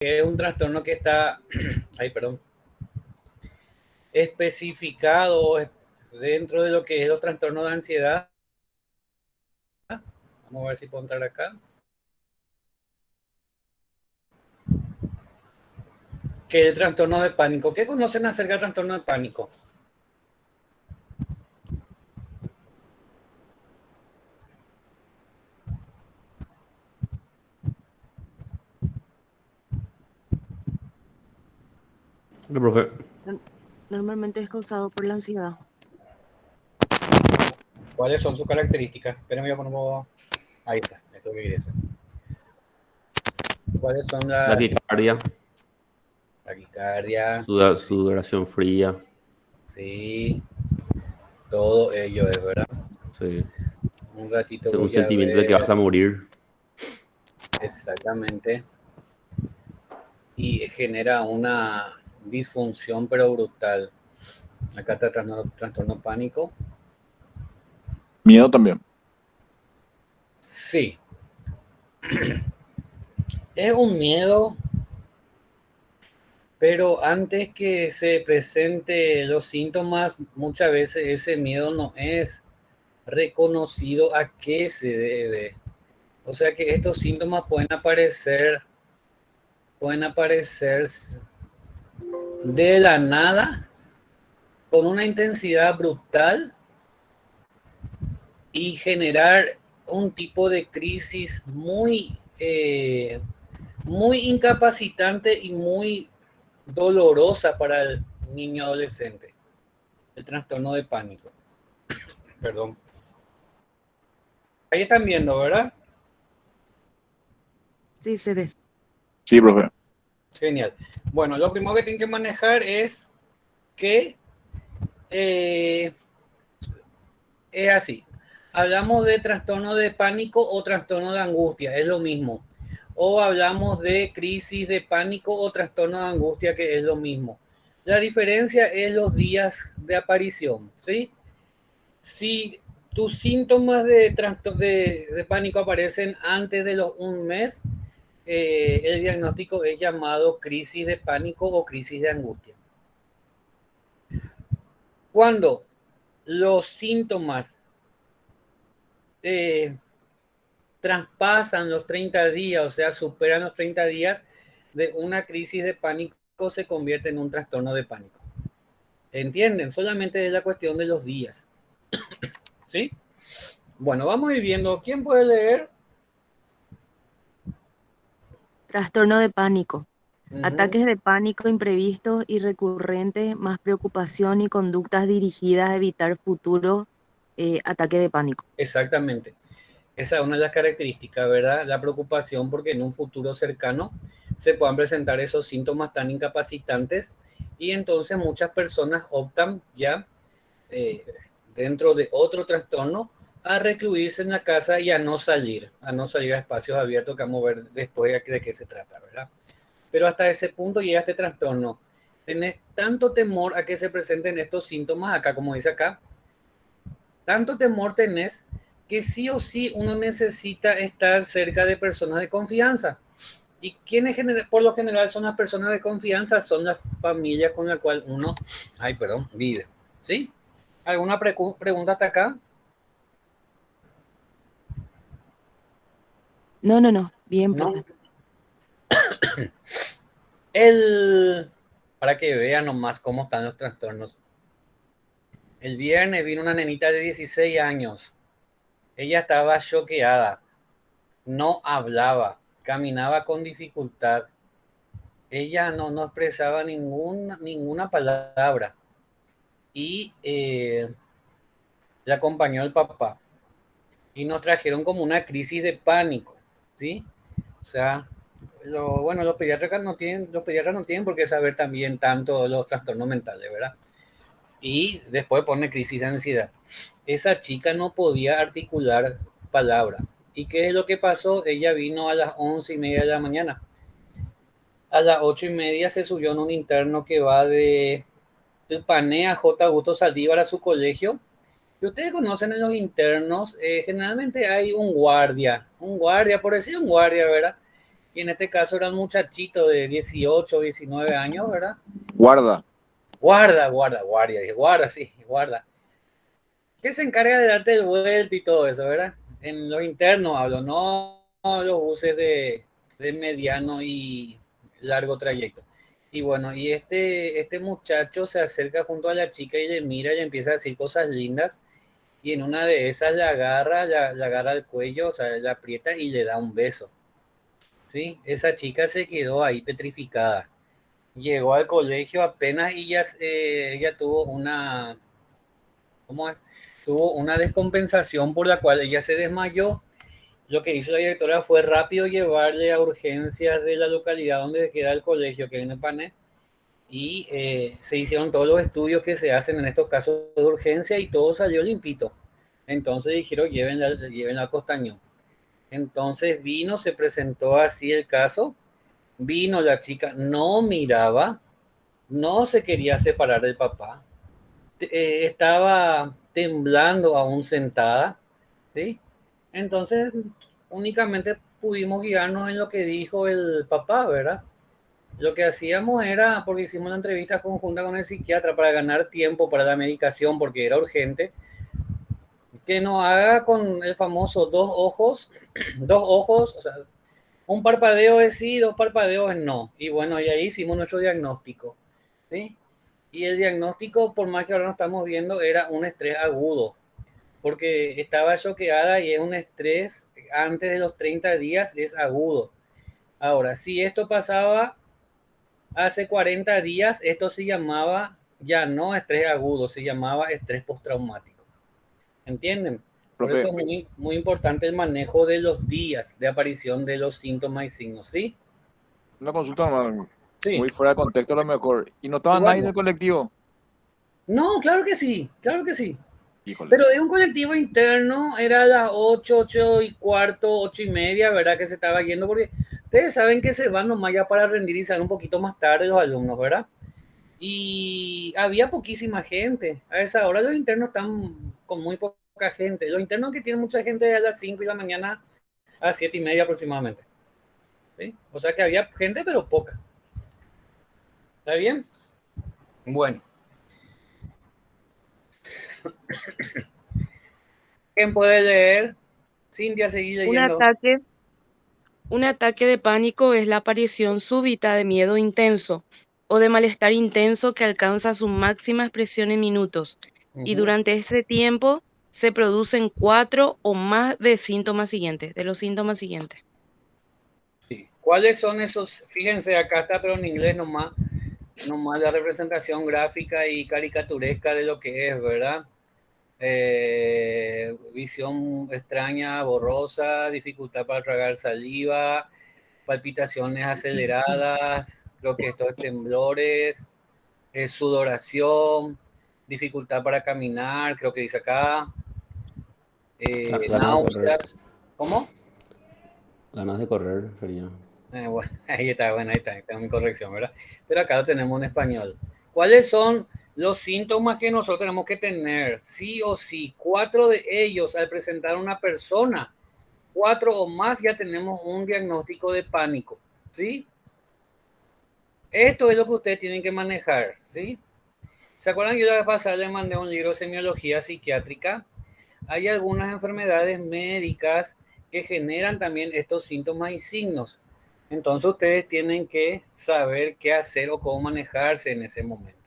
Es un trastorno que está, ay, perdón, especificado dentro de lo que es los trastornos de ansiedad. Vamos a ver si puedo entrar acá. Que es el trastorno de pánico. ¿Qué conocen acerca del trastorno de pánico? Hola, profe. No- Normalmente es causado por la ansiedad. ¿Cuáles son sus características? Espérenme, voy a poner... Ahí está, esto que quería hacer. ¿Cuáles son las Taquicardia, taquicardia? Sí, sudoración fría, sí, todo ello es verdad. sí. Un ratito Un voy a sentimiento de que vas ver a morir. exactamente. Y genera una disfunción pero brutal. Acá está trastorno pánico. Miedo también. Sí, es un miedo, pero antes que se presente los síntomas, muchas veces ese miedo no es reconocido a qué se debe. O sea que estos síntomas pueden aparecer de la nada, con una intensidad brutal y generar un tipo de crisis muy incapacitante y muy dolorosa para el niño adolescente. El trastorno de pánico. Perdón. Ahí están viendo, ¿verdad? Sí, se ve. Sí, profe. Genial. Bueno, lo primero que tienen que manejar es que eh, es así. Hablamos de trastorno de pánico o trastorno de angustia, es lo mismo. O hablamos de crisis de pánico o trastorno de angustia, que es lo mismo. La diferencia es los días de aparición, ¿sí? Si tus síntomas de pánico aparecen antes de un mes, el diagnóstico es llamado crisis de pánico o crisis de angustia. Cuando los síntomas eh, traspasan los 30 días, o sea, superan los 30 días de una crisis de pánico, se convierte en un trastorno de pánico. ¿Entienden? Solamente es la cuestión de los días. ¿Sí? Bueno, vamos a ir viendo. ¿Quién puede leer? Trastorno de pánico. Uh-huh. Ataques de pánico imprevistos y recurrentes, más preocupación y conductas dirigidas a evitar futuro ataque de pánico. Exactamente. Esa es una de las características, ¿verdad? La preocupación porque en un futuro cercano se puedan presentar esos síntomas tan incapacitantes y entonces muchas personas optan ya eh, dentro de otro trastorno a recluirse en la casa y a no salir a espacios abiertos, que vamos a ver después de qué se trata, ¿verdad? Pero hasta ese punto llega este trastorno. Tenés tanto temor a que se presenten estos síntomas acá, como dice acá, tanto temor tenés que sí o sí uno necesita estar cerca de personas de confianza. ¿Y quienes por lo general son las personas de confianza? Son las familias con las cuales uno, ay, perdón, vive. ¿Sí? ¿Alguna pregunta hasta acá? No, no, no. Bien, ¿No? profe. El, para que vean nomás cómo están los trastornos. El viernes vino una nenita de 16 años. Ella estaba choqueada. No hablaba. Caminaba con dificultad. Ella no expresaba ninguna palabra. Y la acompañó el papá. Y nos trajeron como una crisis de pánico. ¿Sí? O sea, los pediatras no tienen por qué saber también tanto los trastornos mentales, ¿verdad? Y después pone crisis de ansiedad. Esa chica no podía articular palabra. ¿Y qué es lo que pasó? Ella vino a las 11:30 de la mañana. A las 8:30 se subió en un interno que va de Panea J. Augusto Saldívar a su colegio. Y ustedes conocen en los internos, generalmente hay un guardia, por decir un guardia, ¿verdad? Y en este caso era un muchachito de 18, 19 años, ¿verdad? Guarda. Guardia, dije, guarda, sí, guarda. Que se encarga de darte el vuelto y todo eso, ¿verdad? En los internos hablo, no los buses de mediano y largo trayecto. Y bueno, y este muchacho se acerca junto a la chica y le mira y empieza a decir cosas lindas. Y en una de esas le agarra el cuello, o sea, la aprieta y le da un beso. ¿Sí? Esa chica se quedó ahí petrificada. Llegó al colegio apenas y ella tuvo ¿cómo es? Tuvo una descompensación por la cual ella se desmayó. Lo que hizo la directora fue rápido llevarle a urgencias de la localidad donde queda el colegio, que es en Pané, y se hicieron todos los estudios que se hacen en estos casos de urgencia y todo salió limpito. Entonces dijeron, llévenla a Costañón. Entonces vino, se presentó así el caso, vino la chica, no miraba, no se quería separar del papá, estaba temblando aún sentada, ¿sí? Entonces únicamente pudimos guiarnos en lo que dijo el papá, ¿verdad? Lo que hacíamos era, porque hicimos una entrevista conjunta con el psiquiatra para ganar tiempo para la medicación, porque era urgente, que nos haga con el famoso dos ojos, o sea, un parpadeo es sí, dos parpadeos es no. Y bueno, y ahí hicimos nuestro diagnóstico, ¿sí? Y el diagnóstico, por más que ahora no estamos viendo, era un estrés agudo, porque estaba choqueada y es un estrés antes de los 30 días, es agudo. Ahora, si esto pasaba hace 40 días, esto se llamaba ya no estrés agudo, se llamaba estrés postraumático. ¿Entienden? Por eso Profe, es muy importante el manejo de los días de aparición de los síntomas y signos, ¿sí? una consulta normal, Sí, muy fuera de contexto a lo mejor. ¿Y no estaba nadie en igual. el colectivo? No, claro que sí, claro que sí. Híjole. Pero es un colectivo interno, era a las 8, 8 y cuarto, 8 y media, ¿verdad? Que se estaba yendo, porque ustedes saben que se van nomás ya para rendir y salen un poquito más tarde los alumnos, ¿verdad? Y había poquísima gente. A esa hora los internos están con muy poca gente. Los internos que tienen mucha gente a las 5 de la mañana a 7 y media aproximadamente. ¿Sí? O sea que había gente, pero poca. ¿Está bien? Bueno. ¿Quién puede leer? Cintia, seguí Un leyendo. ataque, un ataque de pánico es la aparición súbita de miedo intenso o de malestar intenso que alcanza su máxima expresión en minutos y Ujú. durante ese tiempo se producen 4 o más de síntomas siguientes, de los síntomas siguientes. Sí. ¿Cuáles son esos? Fíjense, acá está, pero en inglés nomás la representación gráfica y caricaturesca de lo que es, ¿verdad? Visión extraña, borrosa, dificultad para tragar saliva, palpitaciones aceleradas, creo que esto es temblores, sudoración, dificultad para caminar, creo que dice acá, Ganas de correr. náuseas. ¿Cómo? Ganas de correr sería. Bueno, ahí está mi corrección, ¿verdad? Pero acá lo tenemos en español. ¿Cuáles son los síntomas que nosotros tenemos que tener? Sí o sí, 4 de ellos al presentar a una persona, 4 o más ya tenemos un diagnóstico de pánico, ¿sí? Esto es lo que ustedes tienen que manejar, ¿sí? ¿Se acuerdan que yo la vez pasada le mandé un libro de semiología psiquiátrica? Hay algunas enfermedades médicas que generan también estos síntomas y signos. Entonces ustedes tienen que saber qué hacer o cómo manejarse en ese momento.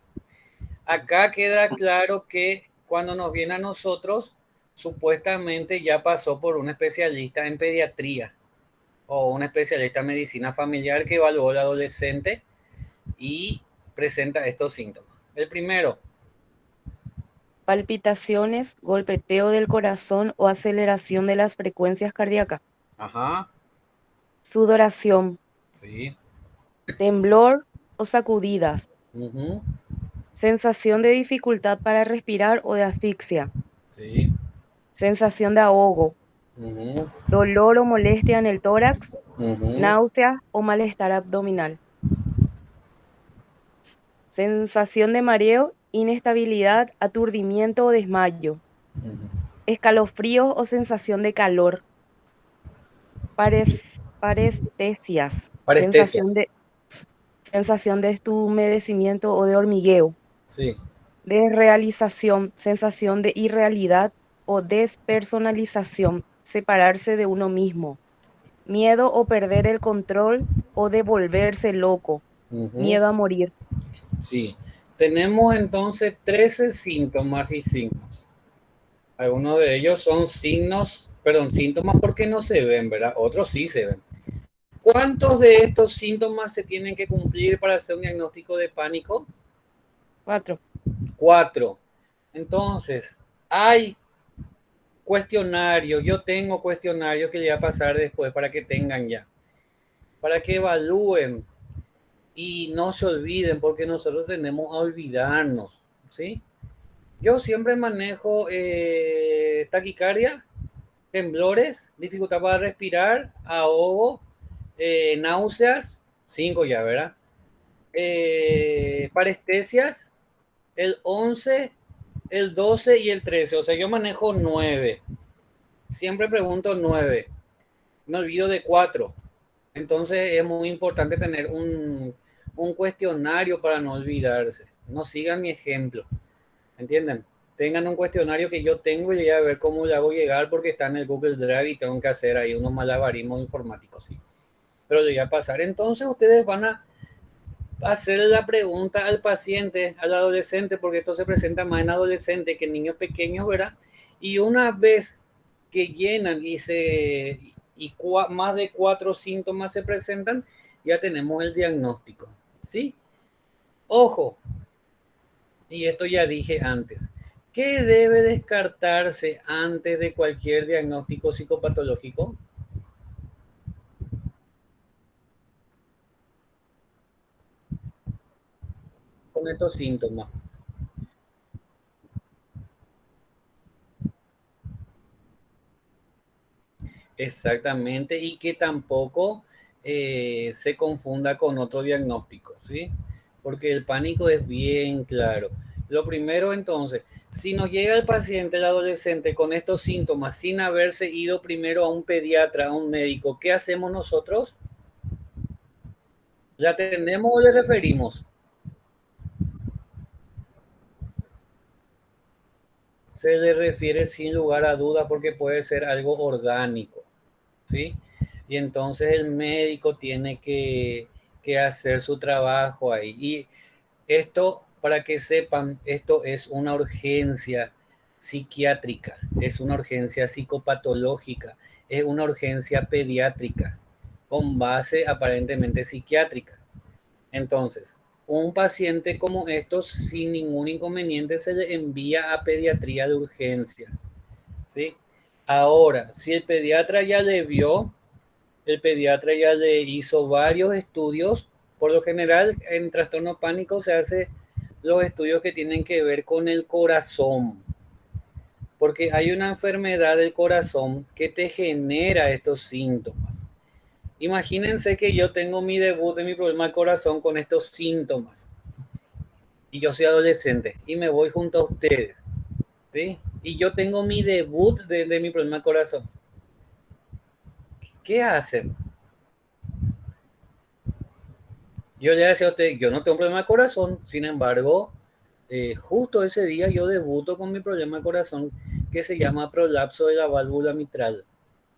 Acá queda claro que cuando nos viene a nosotros, supuestamente ya pasó por un especialista en pediatría o un especialista en medicina familiar que evaluó al adolescente y presenta estos síntomas. El primero, Palpitaciones, golpeteo del corazón o aceleración de las frecuencias cardíacas, ajá, sudoración, sí, temblor o sacudidas, uh-huh, sensación de dificultad para respirar o de asfixia, sí, sensación de ahogo, uh-huh, dolor o molestia en el tórax, uh-huh, náusea o malestar abdominal, sensación de mareo, inestabilidad, aturdimiento o desmayo, uh-huh. escalofríos o sensación de calor, Parestesias, Parestesias. sensación de estumedecimiento o de hormigueo. Sí. Desrealización, sensación de irrealidad o despersonalización, separarse de uno mismo. Miedo o perder el control o de volverse loco. Ujú. Miedo a morir. Sí. Tenemos entonces 13 síntomas y signos. Algunos de ellos son síntomas porque no se ven, ¿verdad? Otros sí se ven. ¿Cuántos de estos síntomas se tienen que cumplir para hacer un diagnóstico de pánico? 4. 4. Entonces, hay cuestionarios, yo tengo cuestionarios que le voy a pasar después para que tengan ya, para que evalúen y no se olviden, porque nosotros tenemos a olvidarnos, ¿sí? Yo siempre manejo taquicardia, temblores, dificultad para respirar, ahogo, náuseas, 5 ya, ¿verdad? Parestesias, el 11, el 12 y el 13. O sea, yo manejo 9. Siempre pregunto 9. Me olvido de 4. Entonces es muy importante tener un cuestionario para no olvidarse. No sigan mi ejemplo. ¿Entienden? Tengan un cuestionario que yo tengo y voy a ver cómo le hago llegar porque está en el Google Drive y tengo que hacer ahí unos malabarismos informáticos. ¿Sí? Pero le voy a pasar. Entonces ustedes van a hacer la pregunta al paciente, al adolescente, porque esto se presenta más en adolescentes que en niños pequeños, ¿verdad? Y una vez que llenan más de 4 síntomas se presentan, ya tenemos el diagnóstico, ¿sí? Ojo, y esto ya dije antes, ¿qué debe descartarse antes de cualquier diagnóstico psicopatológico? Con estos síntomas. Exactamente, y que tampoco se confunda con otro diagnóstico, ¿sí? Porque el pánico es bien claro. Lo primero entonces, si nos llega el paciente, el adolescente, con estos síntomas sin haberse ido primero a un pediatra, a un médico, ¿qué hacemos nosotros? ¿Le atendemos o le referimos? Se le refiere sin lugar a duda porque puede ser algo orgánico, ¿sí? Y entonces el médico tiene que hacer su trabajo ahí. Y esto, para que sepan, esto es una urgencia psiquiátrica, es una urgencia psicopatológica, es una urgencia pediátrica, con base aparentemente psiquiátrica. Entonces, un paciente como estos, sin ningún inconveniente, se le envía a pediatría de urgencias, ¿sí? Ahora, si el pediatra ya le vio, el pediatra ya le hizo varios estudios. Por lo general, en trastorno pánico se hace los estudios que tienen que ver con el corazón, porque hay una enfermedad del corazón que te genera estos síntomas. Imagínense que yo tengo mi debut de mi problema del corazón con estos síntomas y yo soy adolescente y me voy junto a ustedes, ¿sí? Y yo tengo mi debut de mi problema del corazón. ¿Qué hacen? Yo le decía a usted, yo no tengo problema de corazón, sin embargo, justo ese día yo debuto con mi problema de corazón que se llama prolapso de la válvula mitral.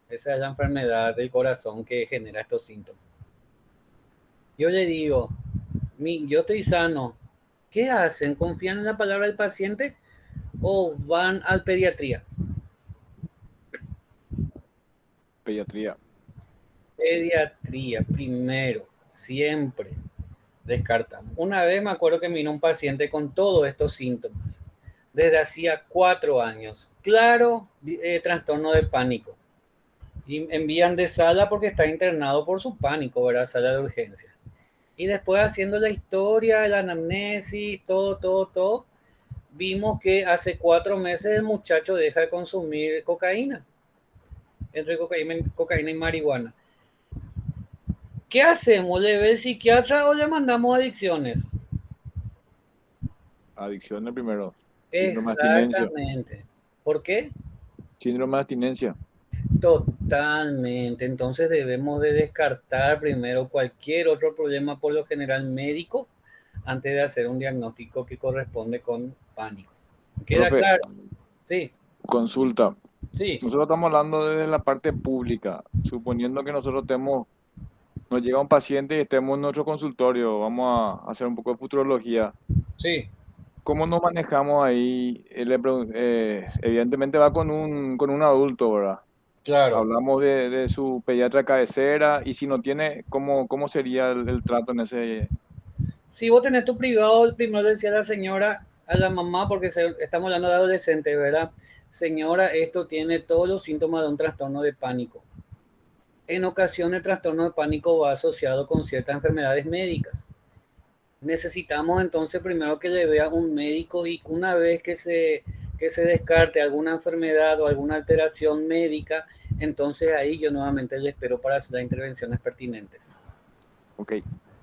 Esa es la enfermedad del corazón que genera estos síntomas. Yo le digo, yo estoy sano. ¿Qué hacen? ¿Confían en la palabra del paciente o van al pediatría? Pediatría. Pediatría primero, siempre descartamos. Una vez me acuerdo que vino un paciente con todos estos síntomas, desde hacía 4 años. Claro, trastorno de pánico. Y envían de sala porque está internado por su pánico, ¿verdad? Sala de urgencia. Y después haciendo la historia, la anamnesis, todo, vimos que hace 4 meses el muchacho deja de consumir cocaína, entre cocaína y marihuana. ¿Qué hacemos? ¿Le ve el psiquiatra o le mandamos adicciones? Adicciones primero. Síndrome de abstinencia. Exactamente. ¿Por qué? Síndrome de abstinencia. Totalmente. Entonces debemos de descartar primero cualquier otro problema, por lo general médico, antes de hacer un diagnóstico que corresponde con pánico. ¿Queda Profe, claro? Sí, consulta. sí, Nosotros estamos hablando desde la parte pública, suponiendo que nos llega un paciente y estemos en nuestro consultorio, vamos a hacer un poco de futurología. sí, ¿Cómo nos manejamos ahí? Evidentemente va con un adulto, ¿verdad? claro. Hablamos de su pediatra cabecera y si no tiene, ¿cómo sería el trato en ese? Si vos tenés tu privado, el primero le decía a la señora, a la mamá, porque estamos hablando de adolescentes, ¿verdad? Señora, esto tiene todos los síntomas de un trastorno de pánico. En ocasiones, el trastorno de pánico va asociado con ciertas enfermedades médicas. Necesitamos entonces primero que le vea un médico y una vez que se descarte alguna enfermedad o alguna alteración médica, entonces ahí yo nuevamente le espero para hacer las intervenciones pertinentes. Ok.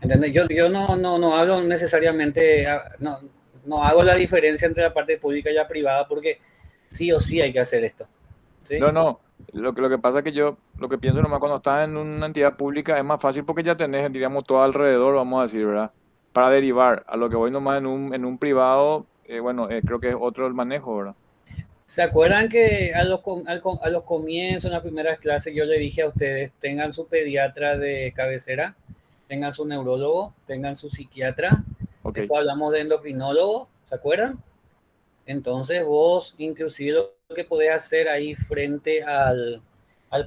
¿Entendés? Yo no hablo necesariamente, no hago la diferencia entre la parte pública y la privada porque sí o sí hay que hacer esto. ¿Sí? No, no. Lo que pasa es que yo lo que pienso nomás cuando estás en una entidad pública es más fácil porque ya tenés, digamos, todo alrededor, vamos a decir, ¿verdad? Para derivar. A lo que voy nomás en un privado, bueno, creo que es otro el manejo, ¿verdad? ¿Se acuerdan que a los comienzos, en las primeras clases, yo le dije a ustedes, tengan su pediatra de cabecera, tengan su neurólogo, tengan su psiquiatra, Ok. después hablamos de endocrinólogo, ¿se acuerdan? Entonces vos, inclusive lo que podés hacer ahí frente al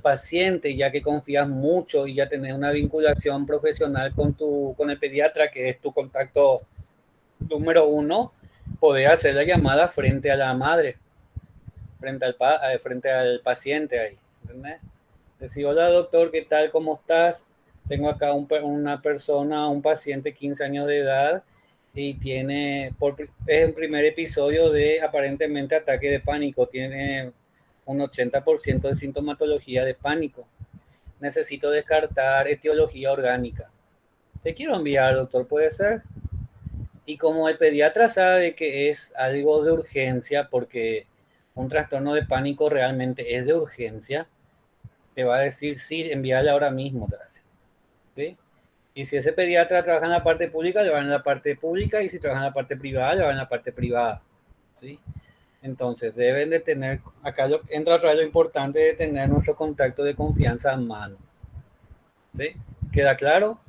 paciente, ya que confías mucho y ya tenés una vinculación profesional con el pediatra, que es tu contacto número uno, podés hacer la llamada frente a la madre, frente al paciente ahí. ¿Entendés? Decir, hola doctor, ¿qué tal? ¿Cómo estás? Tengo acá una persona, un paciente 15 años de edad y es el primer episodio de aparentemente ataque de pánico. Tiene un 80% de sintomatología de pánico. Necesito descartar etiología orgánica. Te quiero enviar, doctor, ¿puede ser? Y como el pediatra sabe que es algo de urgencia, porque un trastorno de pánico realmente es de urgencia, te va a decir, sí, envíale ahora mismo, ¿sí? Y si ese pediatra trabaja en la parte pública, le van en la parte pública, y si trabaja en la parte privada, le van en la parte privada, ¿sí? Entonces, deben de tener, acá entra otra vez lo importante de tener nuestro contacto de confianza a mano, ¿sí? ¿Queda claro?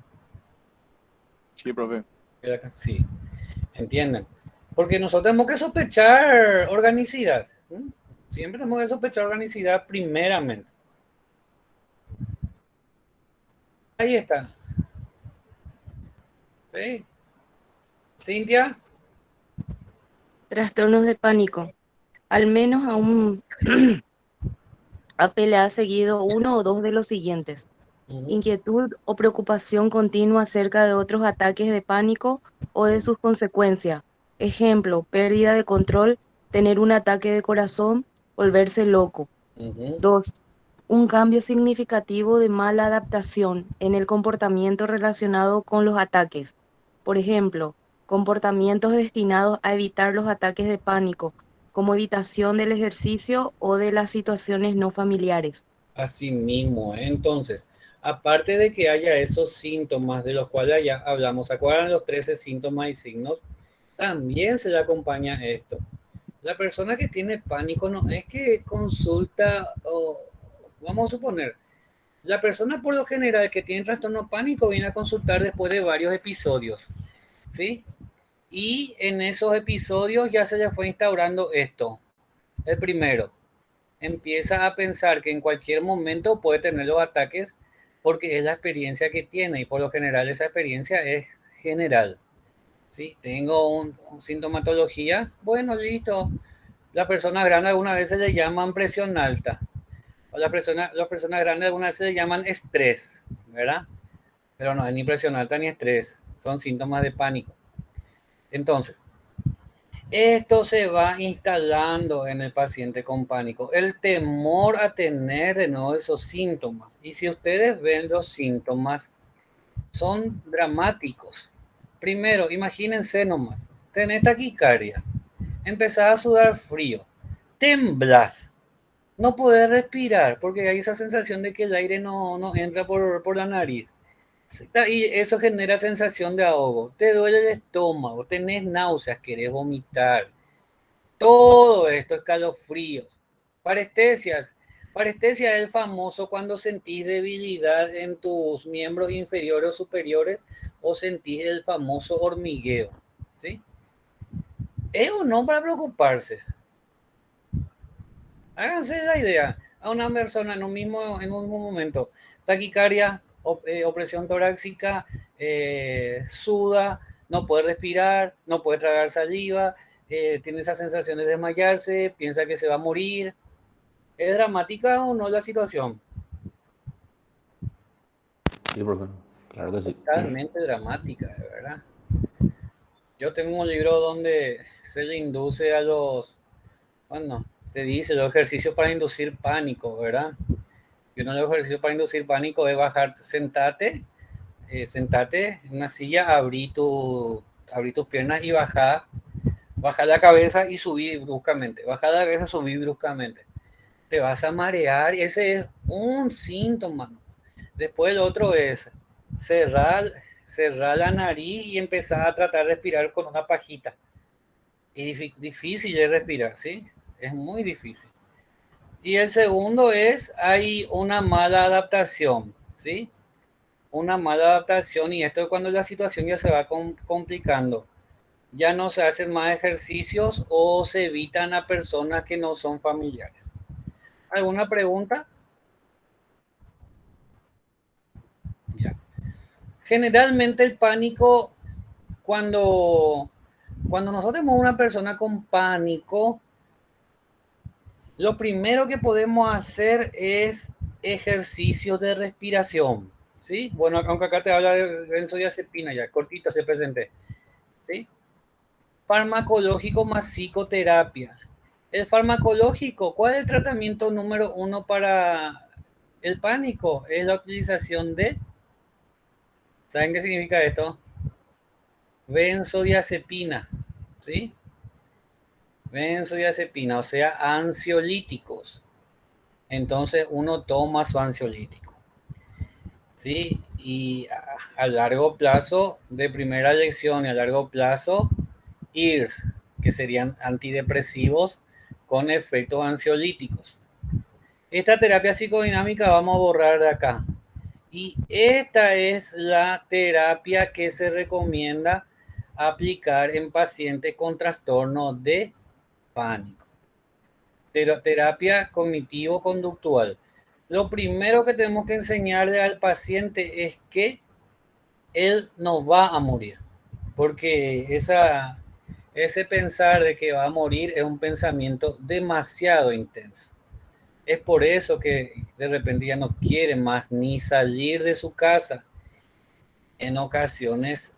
Sí, profe. Sí, entienden. Porque nosotros tenemos que sospechar organicidad. ¿Sí? Siempre tenemos que sospechar organicidad primeramente. Ahí está. ¿Sí? Cintia. Trastornos de pánico. Al menos a un AP le ha seguido uno o dos de los siguientes: Uh-huh. inquietud o preocupación continua acerca de otros ataques de pánico o de sus consecuencias. Ejemplo, pérdida de control, tener un ataque de corazón, volverse loco. Uh-huh. 2. Un cambio significativo de mala adaptación en el comportamiento relacionado con los ataques. Por ejemplo, comportamientos destinados a evitar los ataques de pánico, como evitación del ejercicio o de las situaciones no familiares. Así mismo. Entonces, aparte de que haya esos síntomas de los cuales ya hablamos, ¿se acuerdan los 13 síntomas y signos? También se le acompaña esto. La persona que tiene pánico no es que consulta, o vamos a suponer, la persona por lo general que tiene trastorno pánico viene a consultar después de varios episodios, ¿sí? Y en esos episodios ya se le fue instaurando esto. El primero, empieza a pensar que en cualquier momento puede tener los ataques porque es la experiencia que tiene y por lo general esa experiencia es general. ¿Sí? Tengo sintomatología, bueno, listo. Las personas grandes algunas veces le llaman presión alta. O las personas grandes algunas veces le llaman estrés, ¿verdad? Pero no es ni presión alta ni estrés, son síntomas de pánico. Entonces, esto se va instalando en el paciente con pánico, el temor a tener de nuevo esos síntomas. Y si ustedes ven los síntomas, son dramáticos. Primero, imagínense nomás, tenés taquicardia, empezás a sudar frío, temblás, No poder respirar porque hay esa sensación de que el aire no entra por la nariz. Y eso genera sensación de ahogo. Te duele el estómago, tenés náuseas, querés vomitar. Todo esto, escalofríos. Parestesias. Parestesia es el famoso cuando sentís debilidad en tus miembros inferiores o superiores o sentís el famoso hormigueo. ¿Sí? Es o no para preocuparse. Háganse la idea. A una persona en un mismo momento, taquicardia, opresión torácica, suda, no puede respirar, no puede tragar saliva, tiene esa sensación de desmayarse, piensa que se va a morir. ¿Es dramática o no la situación? Sí, profe. Claro que sí. Totalmente dramática, de verdad. Yo tengo un libro donde se le induce a los, bueno, te dice los ejercicios para inducir pánico, ¿verdad? Y uno de los ejercicios para inducir pánico es bajar, sentate en una silla, abrí tus piernas y baja la cabeza y subí bruscamente. Baja la cabeza, subí bruscamente. Te vas a marear, ese es un síntoma. Después el otro es cerrar la nariz y empezar a tratar de respirar con una pajita. Y difícil de respirar, ¿sí? Es muy difícil. Y el segundo es, hay una mala adaptación, ¿sí? Una mala adaptación, y esto es cuando la situación ya se va complicando. Ya no se hacen más ejercicios o se evitan a personas que no son familiares. ¿Alguna pregunta? Ya. Generalmente el pánico, cuando nosotros tenemos una persona con pánico, lo primero que podemos hacer es ejercicios de respiración, ¿sí? Bueno, aunque acá te habla de benzodiazepina ya, cortito se presenté, ¿sí? Farmacológico más psicoterapia. El farmacológico, ¿cuál es el tratamiento número 1 para el pánico? Es la utilización de, ¿saben qué significa esto? Benzodiazepinas, ¿sí? Benzodiazepina, o sea, ansiolíticos. Entonces uno toma su ansiolítico, ¿sí? Y a largo plazo, de primera lección y a largo plazo, IRS, que serían antidepresivos con efectos ansiolíticos. Esta terapia psicodinámica vamos a borrar de acá. Y esta es la terapia que se recomienda aplicar en pacientes con trastorno de pánico. Terapia cognitivo-conductual. Lo primero que tenemos que enseñarle al paciente es que él no va a morir, porque ese pensar de que va a morir es un pensamiento demasiado intenso. Es por eso que de repente ya no quiere más ni salir de su casa. En ocasiones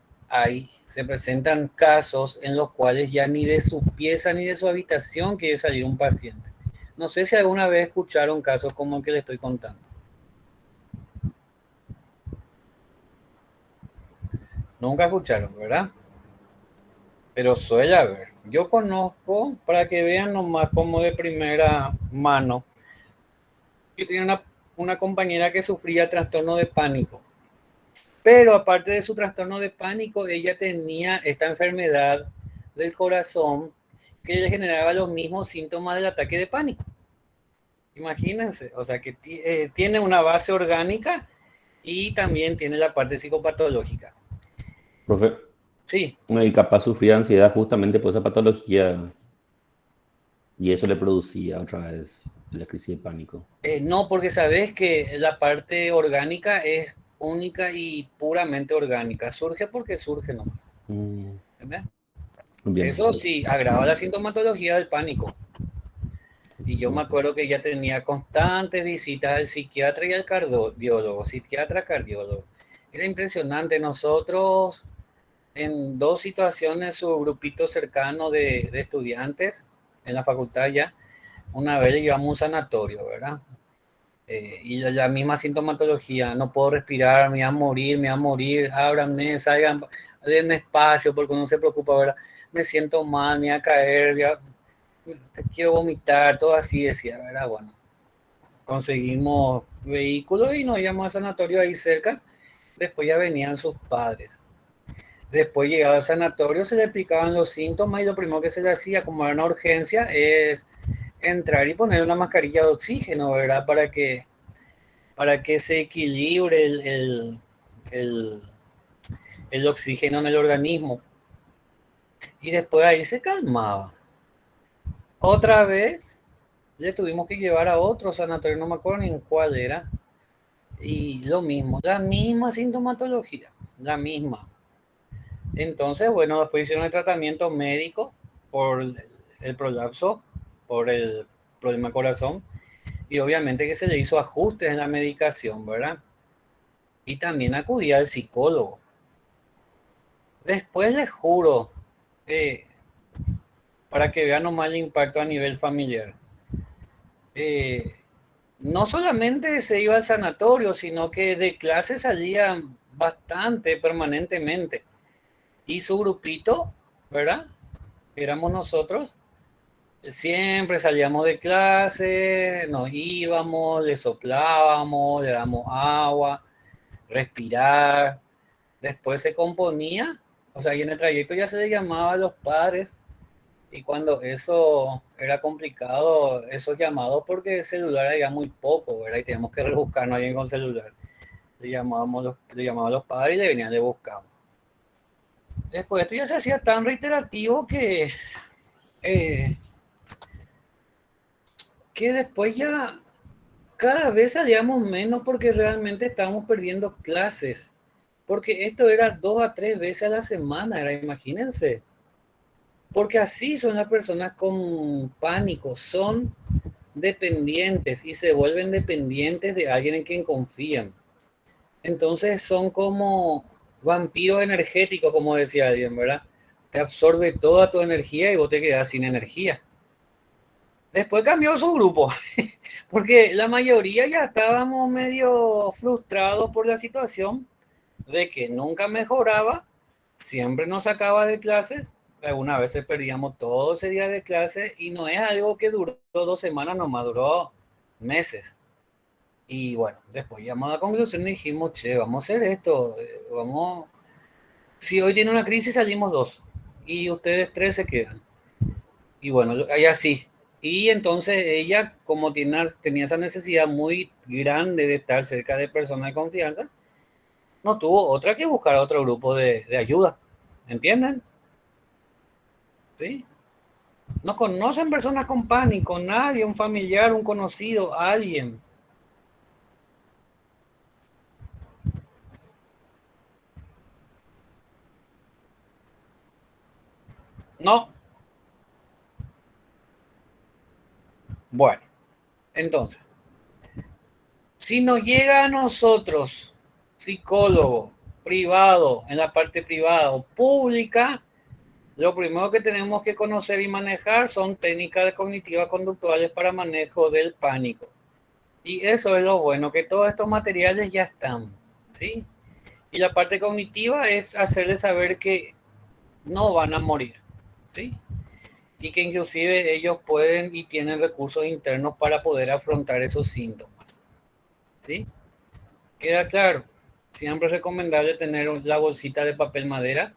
se presentan casos en los cuales ya ni de su pieza ni de su habitación quiere salir un paciente. No sé si alguna vez escucharon casos como el que le estoy contando. Nunca escucharon, ¿verdad? Pero suele haber. Yo conozco, para que vean nomás como de primera mano, yo tenía una compañera que sufría trastorno de pánico. Pero aparte de su trastorno de pánico, ella tenía esta enfermedad del corazón que le generaba los mismos síntomas del ataque de pánico. Imagínense, o sea que tiene una base orgánica y también tiene la parte psicopatológica. Profe, Sí. y capaz sufría ansiedad justamente por esa patología y eso le producía otra vez la crisis de pánico. No, porque sabes que la parte orgánica es única y puramente orgánica. Surge porque surge nomás. ¿Entendés? Bien. Eso sí, agrava la sintomatología del pánico. Y yo me acuerdo que ella tenía constantes visitas al psiquiatra y al cardiólogo, cardiólogo. Era impresionante. Nosotros, en 2 situaciones, su grupito cercano de estudiantes en la facultad ya, una vez le llevamos a un sanatorio, ¿verdad? Y la misma sintomatología, no puedo respirar, me voy a morir, ábranme, salgan, denme espacio, porque uno se preocupa, ¿verdad? Me siento mal, me voy a caer, quiero vomitar, todo así decía, ¿verdad? Bueno, conseguimos vehículos y nos íbamos al sanatorio ahí cerca. Después ya venían sus padres. Después llegado al sanatorio se le explicaban los síntomas y lo primero que se le hacía, como era una urgencia, es entrar y poner una mascarilla de oxígeno, ¿verdad? Para que se equilibre el, el oxígeno en el organismo. Y después ahí se calmaba. Otra vez le tuvimos que llevar a otro sanatorio, no me acuerdo ni en cuál era. Y lo mismo, la misma sintomatología, la misma. Entonces, bueno, después hicieron el tratamiento médico por el prolapso, por el problema de corazón. Y obviamente que se le hizo ajustes en la medicación, ¿verdad? Y también acudía al psicólogo. Después les juro, para que vean nomás el impacto a nivel familiar. No solamente se iba al sanatorio, sino que de clase salía bastante permanentemente. Y su grupito, ¿verdad? Éramos nosotros. Siempre salíamos de clase, nos íbamos, le soplábamos, le damos agua, respirar. Después se componía, o sea, y en el trayecto ya se le llamaba a los padres. Y cuando eso era complicado, esos llamados, porque el celular había muy poco, ¿verdad? Y teníamos que rebuscarnos a alguien con celular. Le llamábamos a los padres y le venían, le buscaban. Después esto ya se hacía tan reiterativo eh, que después ya cada vez salíamos menos porque realmente estábamos perdiendo clases. Porque esto era 2 a 3 veces a la semana, era, imagínense. Porque así son las personas con pánico, son dependientes y se vuelven dependientes de alguien en quien confían. Entonces son como vampiros energéticos, como decía alguien, ¿verdad? Te absorbe toda tu energía y vos te quedás sin energía. Después cambió su grupo, porque la mayoría ya estábamos medio frustrados por la situación de que nunca mejoraba, siempre nos sacaba de clases, algunas veces perdíamos todo ese día de clase y no es algo que duró 2 semanas, nomás duró meses. Y bueno, después llegamos a la conclusión y dijimos, che, vamos a hacer esto, vamos, si hoy tiene una crisis salimos 2 y ustedes 3 se quedan. Y bueno, ahí así. Y entonces ella, como tenía esa necesidad muy grande de estar cerca de personas de confianza, no tuvo otra que buscar otro grupo de ayuda. ¿Entienden? ¿Sí? No conocen personas con pánico, nadie, un familiar, un conocido, alguien. No. Bueno, entonces, si nos llega a nosotros, psicólogo, privado, en la parte privada o pública, lo primero que tenemos que conocer y manejar son técnicas cognitivas conductuales para manejo del pánico. Y eso es lo bueno, que todos estos materiales ya están, ¿sí? Y la parte cognitiva es hacerles saber que no van a morir, ¿sí? Y que inclusive ellos pueden y tienen recursos internos para poder afrontar esos síntomas, ¿sí? Queda claro. Siempre es recomendable tener la bolsita de papel madera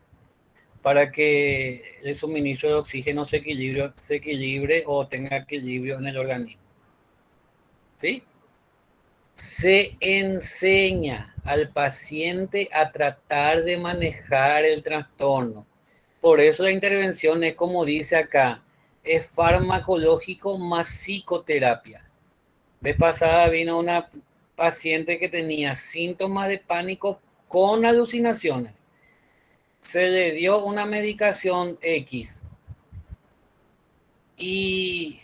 para que el suministro de oxígeno se equilibre o tenga equilibrio en el organismo, ¿sí? Se enseña al paciente a tratar de manejar el trastorno. Por eso la intervención es, como dice acá, es farmacológico más psicoterapia. Vez pasada vino una paciente que tenía síntomas de pánico con alucinaciones. Se le dio una medicación X. Y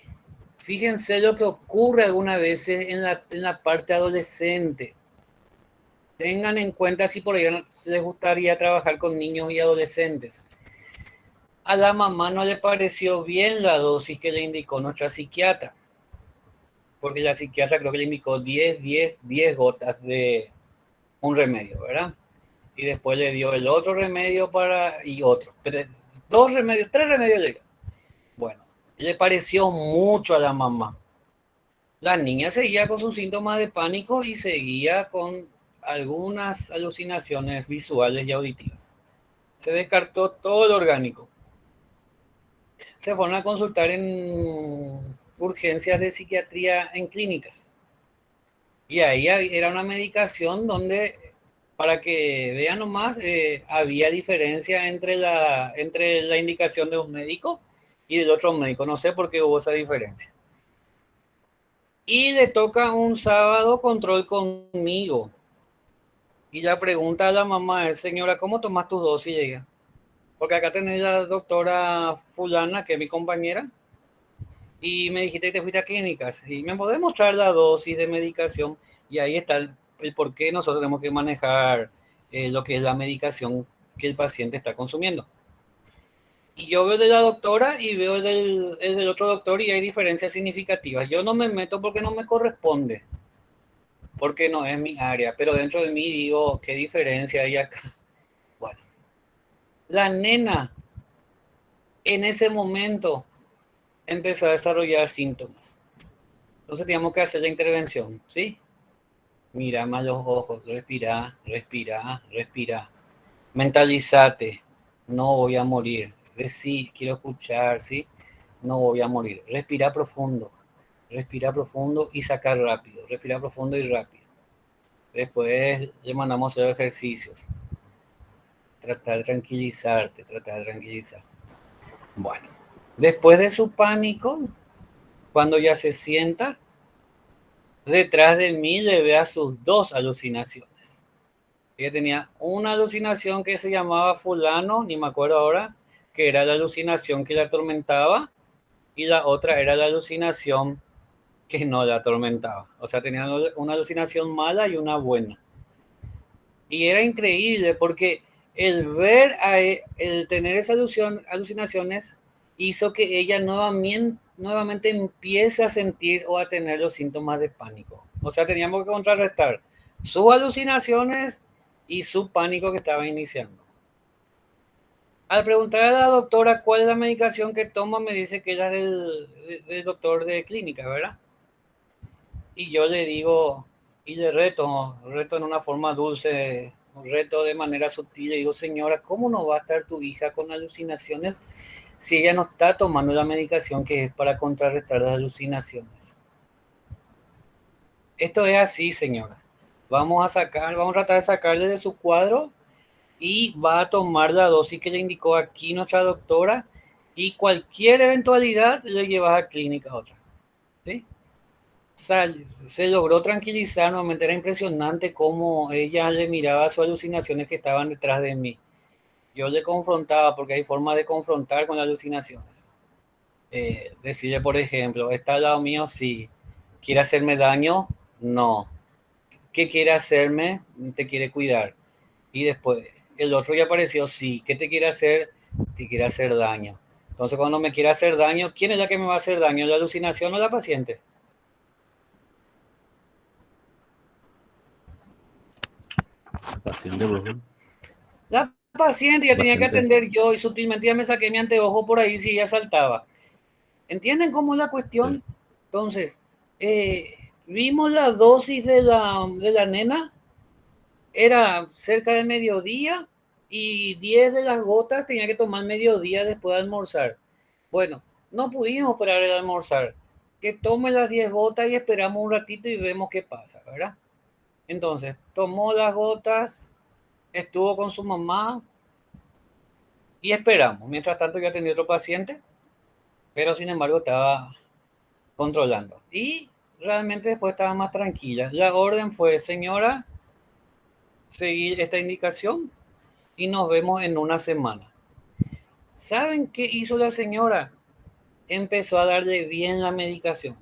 fíjense lo que ocurre algunas veces en la parte adolescente. Tengan en cuenta si por ahí les gustaría trabajar con niños y adolescentes. A la mamá no le pareció bien la dosis que le indicó nuestra psiquiatra, porque la psiquiatra creo que le indicó 10 gotas de un remedio, ¿verdad? Y después le dio el otro remedio y otro. 3 remedios le dio. Bueno, le pareció mucho a la mamá. La niña seguía con sus síntomas de pánico y seguía con algunas alucinaciones visuales y auditivas. Se descartó todo lo orgánico. Se fueron a consultar en urgencias de psiquiatría en clínicas. Y ahí era una medicación donde, para que vean nomás, había diferencia entre la indicación de un médico y del otro médico. No sé por qué hubo esa diferencia. Y le toca un sábado control conmigo. Y la pregunta a la mamá es, señora, ¿cómo tomas tus dosis? Llega. Porque acá tenés la doctora fulana, que es mi compañera, y me dijiste que te fuiste a clínicas. Y me podés mostrar la dosis de medicación. Y ahí está el por qué nosotros tenemos que manejar lo que es la medicación que el paciente está consumiendo. Y yo veo de la doctora y veo el del otro doctor y hay diferencias significativas. Yo no me meto porque no me corresponde, porque no es mi área, pero dentro de mí digo, ¿qué diferencia hay acá? Bueno, la nena en ese momento empezó a desarrollar síntomas. Entonces teníamos que hacer la intervención, ¿sí? Mira más los ojos, respira, respira, respira. Mentalizate, no voy a morir. Decí, quiero escuchar, ¿sí? No voy a morir. Respira profundo y sacar rápido. Respira profundo y rápido. Después le mandamos a hacer ejercicios. Tratar de tranquilizarte, tratar de tranquilizar. Bueno, después de su pánico, cuando ya se sienta, detrás de mí le vea sus dos alucinaciones. Ella tenía una alucinación que se llamaba fulano, ni me acuerdo ahora, que era la alucinación que la atormentaba, y la otra era la alucinación que no la atormentaba. O sea, tenía una alucinación mala y una buena. Y era increíble porque el ver, el tener esas alucinaciones hizo que ella nuevamente empiece a sentir o a tener los síntomas de pánico. O sea, teníamos que contrarrestar sus alucinaciones y su pánico que estaba iniciando. Al preguntar a la doctora cuál es la medicación que toma, me dice que ella es del doctor de clínica, ¿verdad? Y yo le digo, y le reto en una forma dulce, reto de manera sutil, le digo, señora, ¿cómo no va a estar tu hija con alucinaciones si ella no está tomando la medicación que es para contrarrestar las alucinaciones? Esto es así, señora. Vamos a tratar de sacarle de su cuadro y va a tomar la dosis que le indicó aquí nuestra doctora y cualquier eventualidad le llevas a clínica a otra. ¿Sí? Se logró tranquilizar, nuevamente era impresionante cómo ella le miraba sus alucinaciones que estaban detrás de mí. Yo le confrontaba, porque hay formas de confrontar con las alucinaciones. Decirle, por ejemplo, ¿está al lado mío? Sí. ¿Quiere hacerme daño? No. ¿Qué quiere hacerme? Te quiere cuidar. Y después, el otro ya apareció, sí. ¿Qué te quiere hacer? Te quiere hacer daño. Entonces, cuando me quiere hacer daño, ¿quién es la que me va a hacer daño? ¿La alucinación o la paciente? Paciente, profesor. La paciente ya tenía que Paciente. atender yo y sutilmente ya me saqué mi anteojo por ahí si ella saltaba. ¿Entienden cómo es la cuestión? Sí. Entonces, vimos la dosis de la nena, era cerca de mediodía y 10 de las gotas tenía que tomar mediodía después de almorzar. Bueno, no pudimos parar el almorzar. Que tome las 10 gotas y esperamos un ratito y vemos qué pasa, ¿verdad? Entonces, tomó las gotas, estuvo con su mamá, y esperamos. Mientras tanto, yo atendí a otro paciente, pero sin embargo estaba controlando. Y realmente después estaba más tranquila. La orden fue, señora, seguir esta indicación y nos vemos en una semana. ¿Saben qué hizo la señora? Empezó a darle bien la medicación.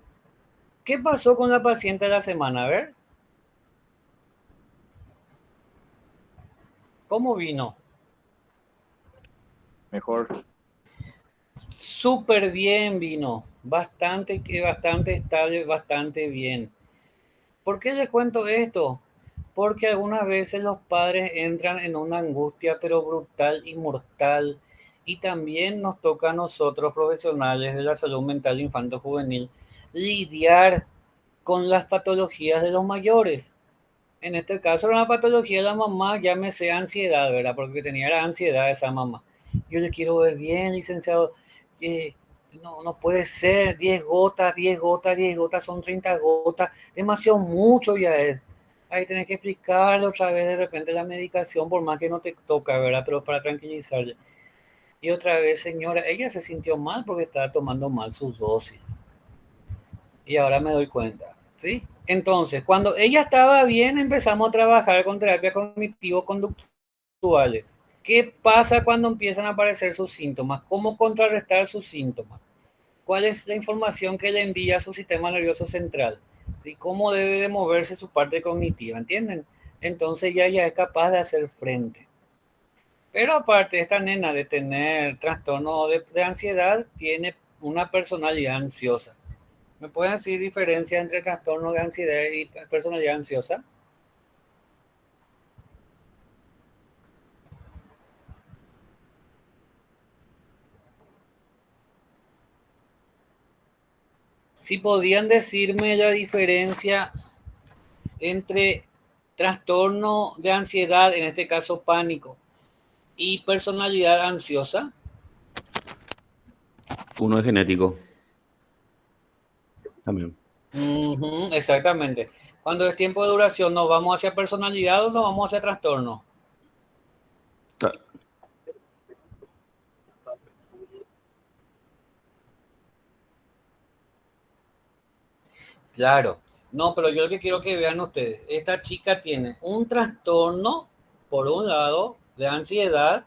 ¿Qué pasó con la paciente de la semana? A ver, ¿cómo vino? Mejor. Súper bien vino. Bastante estable, bastante bien. ¿Por qué les cuento esto? Porque algunas veces los padres entran en una angustia pero brutal y mortal, y también nos toca a nosotros profesionales de la salud mental infanto-juvenil lidiar con las patologías de los mayores. En este caso era una patología de la mamá, llámese ansiedad, ¿verdad? Porque tenía la ansiedad esa mamá. Yo le quiero ver bien, licenciado. No puede ser, 10 gotas, 10 gotas, 10 gotas, son 30 gotas, demasiado mucho ya es. Ahí tenés que explicarle otra vez de repente la medicación, por más que no te toca, ¿verdad? Pero para tranquilizarle. Y otra vez, señora, ella se sintió mal porque estaba tomando mal sus dosis. Y ahora me doy cuenta, ¿sí? Entonces, cuando ella estaba bien, empezamos a trabajar con terapias cognitivo-conductuales. ¿Qué pasa cuando empiezan a aparecer sus síntomas? ¿Cómo contrarrestar sus síntomas? ¿Cuál es la información que le envía a su sistema nervioso central? ¿Sí? ¿Cómo debe de moverse su parte cognitiva? ¿Entienden? Entonces ya es capaz de hacer frente. Pero aparte, esta nena de tener trastorno de ansiedad, tiene una personalidad ansiosa. ¿Me pueden decir diferencia entre trastorno de ansiedad y personalidad ansiosa? Si podrían decirme la diferencia entre trastorno de ansiedad, en este caso pánico, y personalidad ansiosa. Uno es genético también. Exactamente. Cuando es tiempo de duración, ¿nos vamos hacia personalidad o nos vamos hacia trastorno? Claro. No, pero yo lo que quiero que vean ustedes, esta chica tiene un trastorno, por un lado, de ansiedad,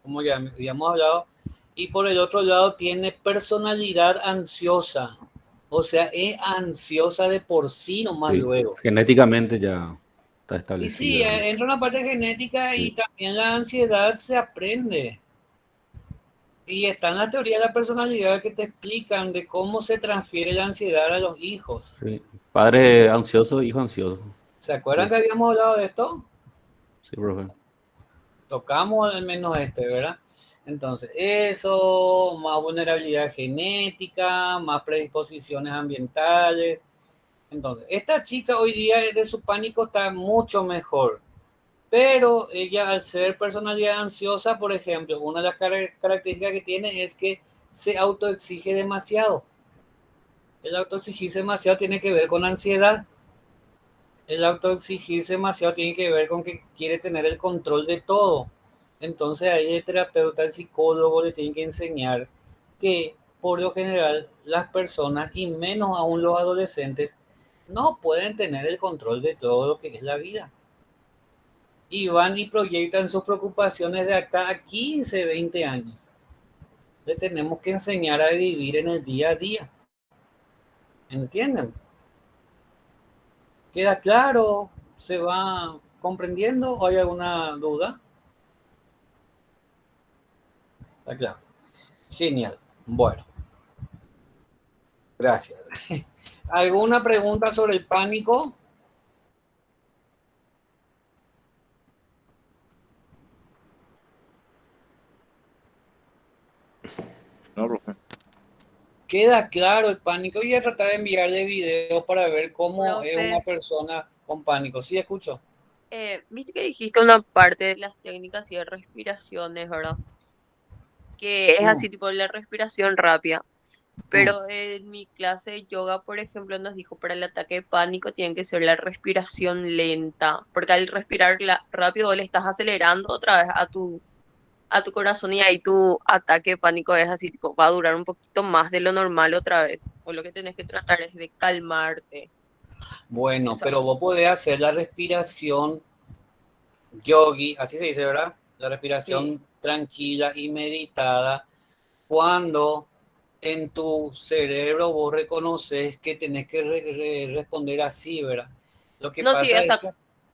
como ya habíamos hablado, y por el otro lado tiene personalidad ansiosa. O sea, es ansiosa de por sí nomás Sí, luego. genéticamente ya está Y sí, establecido. entra una parte genética y Sí. también la ansiedad se aprende. Y está en la teoría de la personalidad que te explican de cómo se transfiere la ansiedad a los hijos. Sí. Padre ansioso, hijo ansioso. ¿Se acuerdan que Es, habíamos hablado de esto? sí, profe. Tocamos al menos ¿verdad? Entonces, eso, más vulnerabilidad genética, más predisposiciones ambientales. Entonces, esta chica hoy día de su pánico está mucho mejor. Pero ella, al ser personalidad ansiosa, por ejemplo, una de las características que tiene es que se autoexige demasiado. El autoexigirse demasiado tiene que ver con ansiedad. El autoexigirse demasiado tiene que ver con que quiere tener el control de todo. Entonces ahí el terapeuta, el psicólogo le tiene que enseñar que por lo general las personas, y menos aún los adolescentes, no pueden tener el control de todo lo que es la vida. Y van y proyectan sus preocupaciones de acá a 15, 20 años. Le tenemos que enseñar a vivir en el día a día. ¿Entienden? ¿Queda claro? ¿Se va comprendiendo o hay alguna duda? Está claro. Genial. Bueno, gracias. ¿Alguna pregunta sobre el pánico? No, profe. ¿Queda claro el pánico? Voy a tratar de enviarle videos para ver cómo es una Profe, persona con pánico. ¿Sí escucho? viste que dijiste una parte de las técnicas y de respiraciones, ¿verdad? Que es Mm, así tipo la respiración rápida. mm. Pero en mi clase de yoga, por ejemplo, nos dijo para el ataque de pánico tiene que ser la respiración lenta, porque al respirar rápido le estás acelerando otra vez a tu corazón y ahí tu ataque de pánico es así, tipo, va a durar un poquito más de lo normal otra vez. O lo que tenés que tratar es de calmarte. Bueno, Esa, pero vos podés hacer la respiración yogi, así se dice, ¿verdad? La sí. respiración tranquila y meditada cuando en tu cerebro vos reconoces que tenés que responder así, ¿verdad? Lo que No, sí, pasa o es sea, que,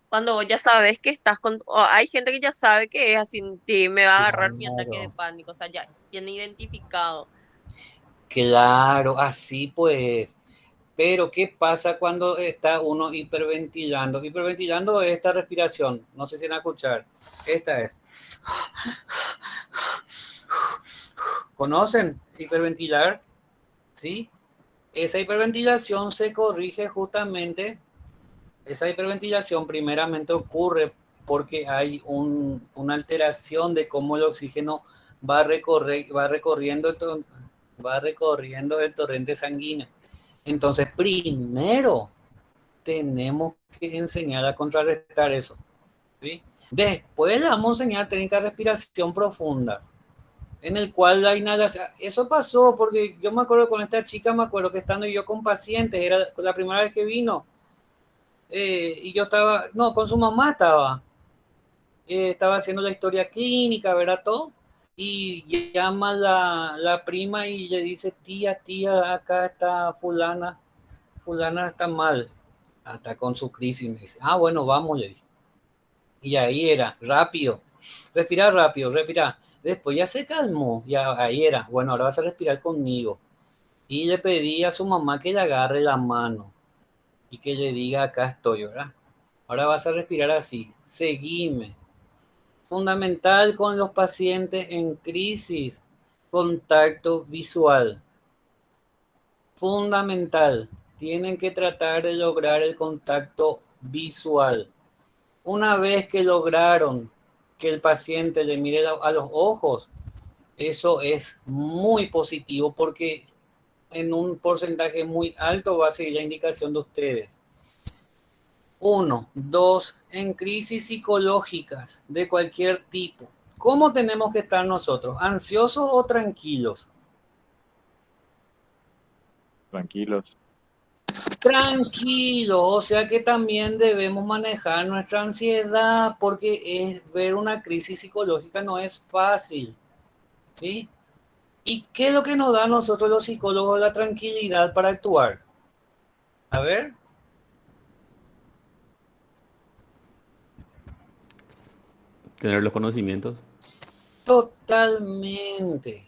cuando vos ya sabes que estás con, o hay gente que ya sabe que es así, sí, me va a agarrar mi ataque de claro, pánico, o sea, ya tiene identificado. claro, así pues. Pero ¿qué pasa cuando está uno hiperventilando? Hiperventilando es esta respiración. No sé si van a escuchar. Esta es. ¿Conocen hiperventilar? ¿Sí? esa hiperventilación se corrige justamente, esa hiperventilación primeramente ocurre porque hay una alteración de cómo el oxígeno va recorriendo el torrente sanguíneo. Entonces, primero tenemos que enseñar a contrarrestar eso, ¿sí? Después le vamos a enseñar técnicas de respiración profundas, en el cual la inhalación, eso pasó porque yo me acuerdo con esta chica, me acuerdo que estando yo con pacientes, era la primera vez que vino, y yo estaba, no, con su mamá estaba haciendo la historia clínica, ¿verdad? Todo, y llama la prima y le dice, tía, acá está fulana está mal, está con su crisis, me dice, bueno, vamos, le dije. Y ahí era, rápido, respira. Después ya se calmó, ya ahí era, bueno, ahora vas a respirar conmigo. Y le pedí a su mamá que le agarre la mano y que le diga, acá estoy, ¿verdad? Ahora vas a respirar así, seguime. Fundamental con los pacientes en crisis, contacto visual. Fundamental, tienen que tratar de lograr el contacto visual. Una vez que lograron que el paciente le mire a los ojos, eso es muy positivo porque en un porcentaje muy alto va a seguir la indicación de ustedes. 1, 2, en crisis psicológicas de cualquier tipo, ¿cómo tenemos que estar nosotros? ¿Ansiosos o tranquilos? Tranquilos. Tranquilo, o sea que también debemos manejar nuestra ansiedad porque ver una crisis psicológica no es fácil, ¿sí? ¿Y qué es lo que nos da a nosotros los psicólogos la tranquilidad para actuar? A ver. Tener los conocimientos. Totalmente.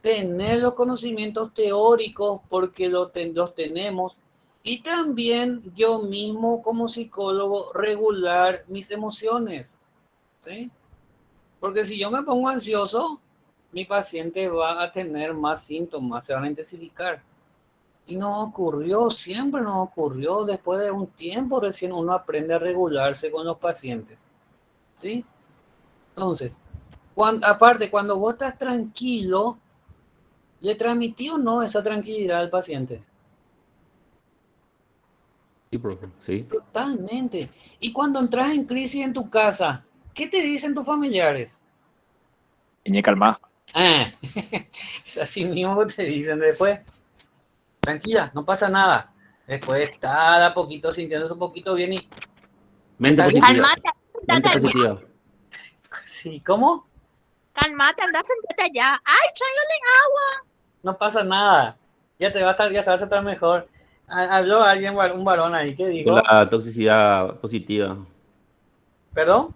Tener los conocimientos teóricos porque los tenemos y también yo mismo como psicólogo regular mis emociones, ¿sí? Porque si yo me pongo ansioso, mi paciente va a tener más síntomas, se van a intensificar. Y nos ocurrió, siempre nos ocurrió, después de un tiempo recién uno aprende a regularse con los pacientes, ¿sí? Entonces, aparte, cuando vos estás tranquilo, ¿le transmití o no esa tranquilidad al paciente? Sí, profe, sí. Totalmente. Y cuando entras en crisis en tu casa, ¿qué te dicen tus familiares? Iñe, calma. Es así mismo que te dicen después. Tranquila, no pasa nada. Después está a poquito sintiéndose un poquito bien y Mente estás bien. positiva. Calmate, Mente sentate allá. positiva. Sí, ¿cómo? Calmate, anda, sentate allá. Ay, tráigale agua. No pasa nada. Ya te va a estar, ya se va a estar mejor. Habló alguien, un varón ahí, ¿qué Con dijo? la toxicidad positiva. ¿Perdón?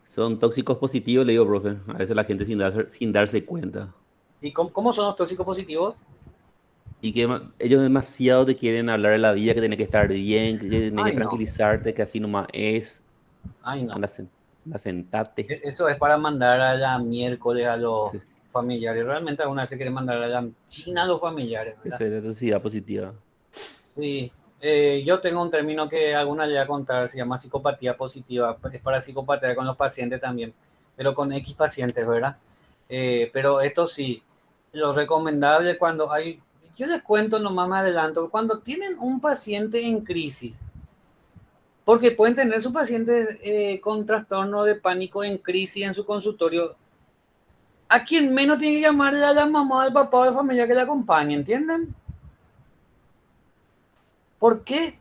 Son tóxicos positivos, le digo, profe. A veces la gente sin darse cuenta. ¿Y cómo son los tóxicos positivos? Y que ellos demasiado te quieren hablar de la vida, que tenés que estar bien, que tenés que Ay, no. tranquilizarte, que así nomás es. Ay, no. Anda, anda, sentate. Eso es para mandar a la miércoles a los Sí, familiares. Realmente alguna vez se quiere mandar a la China a los familiares, ¿verdad? esa es la toxicidad positiva. Sí. Yo tengo un término que alguna le voy a contar, se llama psicopatía positiva. Es para psicopatía con los pacientes también, pero con X pacientes, ¿verdad? Pero esto sí, lo recomendable cuando hay, yo les cuento nomás más adelanto, cuando tienen un paciente en crisis, porque pueden tener su paciente con trastorno de pánico en crisis en su consultorio, a quien menos tiene que llamarle a la mamá, al papá o a la familia que le acompañe, ¿entienden? ¿Por qué?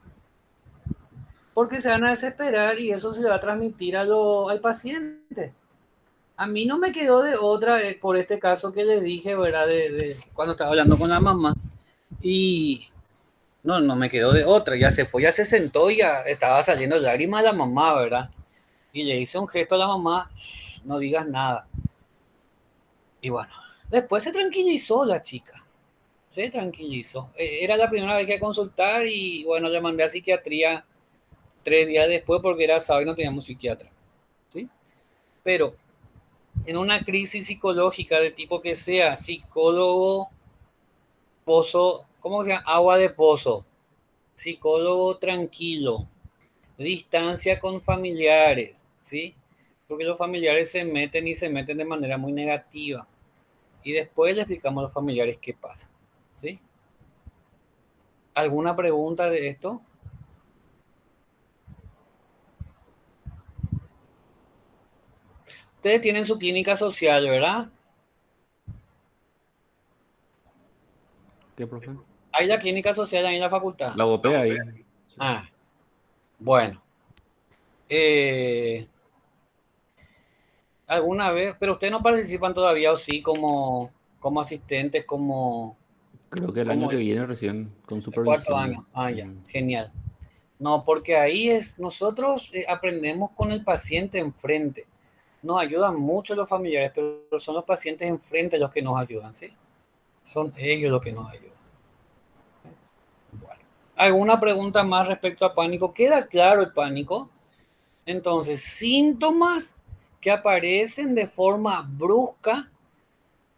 Porque se van a desesperar y eso se le va a transmitir al paciente. A mí no me quedó de otra por este caso que le dije, ¿verdad? Cuando estaba hablando con la mamá. Y no me quedó de otra. Ya se fue, ya se sentó y ya estaba saliendo lágrimas a la mamá, ¿verdad? Y le hice un gesto a la mamá, no digas nada. Y bueno, después se tranquilizó la chica. Se tranquilizó. Era la primera vez que consultar y bueno, le mandé a psiquiatría 3 días después porque era sábado y no teníamos psiquiatra. ¿Sí? Pero en una crisis psicológica de tipo que sea, psicólogo, pozo ¿Cómo se llama? Agua de pozo, psicólogo tranquilo, distancia con familiares, ¿sí? Porque los familiares se meten y se meten de manera muy negativa. Y después le explicamos a los familiares qué pasa, ¿sí? ¿Alguna pregunta de esto? Ustedes tienen su clínica social, ¿verdad? ¿Qué, profe? Hay la clínica social ahí en la facultad. La UOP ahí. Sí. Ah, bueno. Eh, ¿Alguna vez? Pero ustedes no participan todavía, ¿o sí? Como asistentes, Creo que el año como que el viene recién con cuarto supervisión. año. Ah, ya, Mm. genial. No, porque ahí nosotros aprendemos con el paciente enfrente. Nos ayudan mucho los familiares, pero son los pacientes enfrente los que nos ayudan, ¿sí? Son ellos los que nos ayudan. Bueno. ¿Alguna pregunta más respecto a pánico? ¿Queda claro el pánico? Entonces, síntomas que aparecen de forma brusca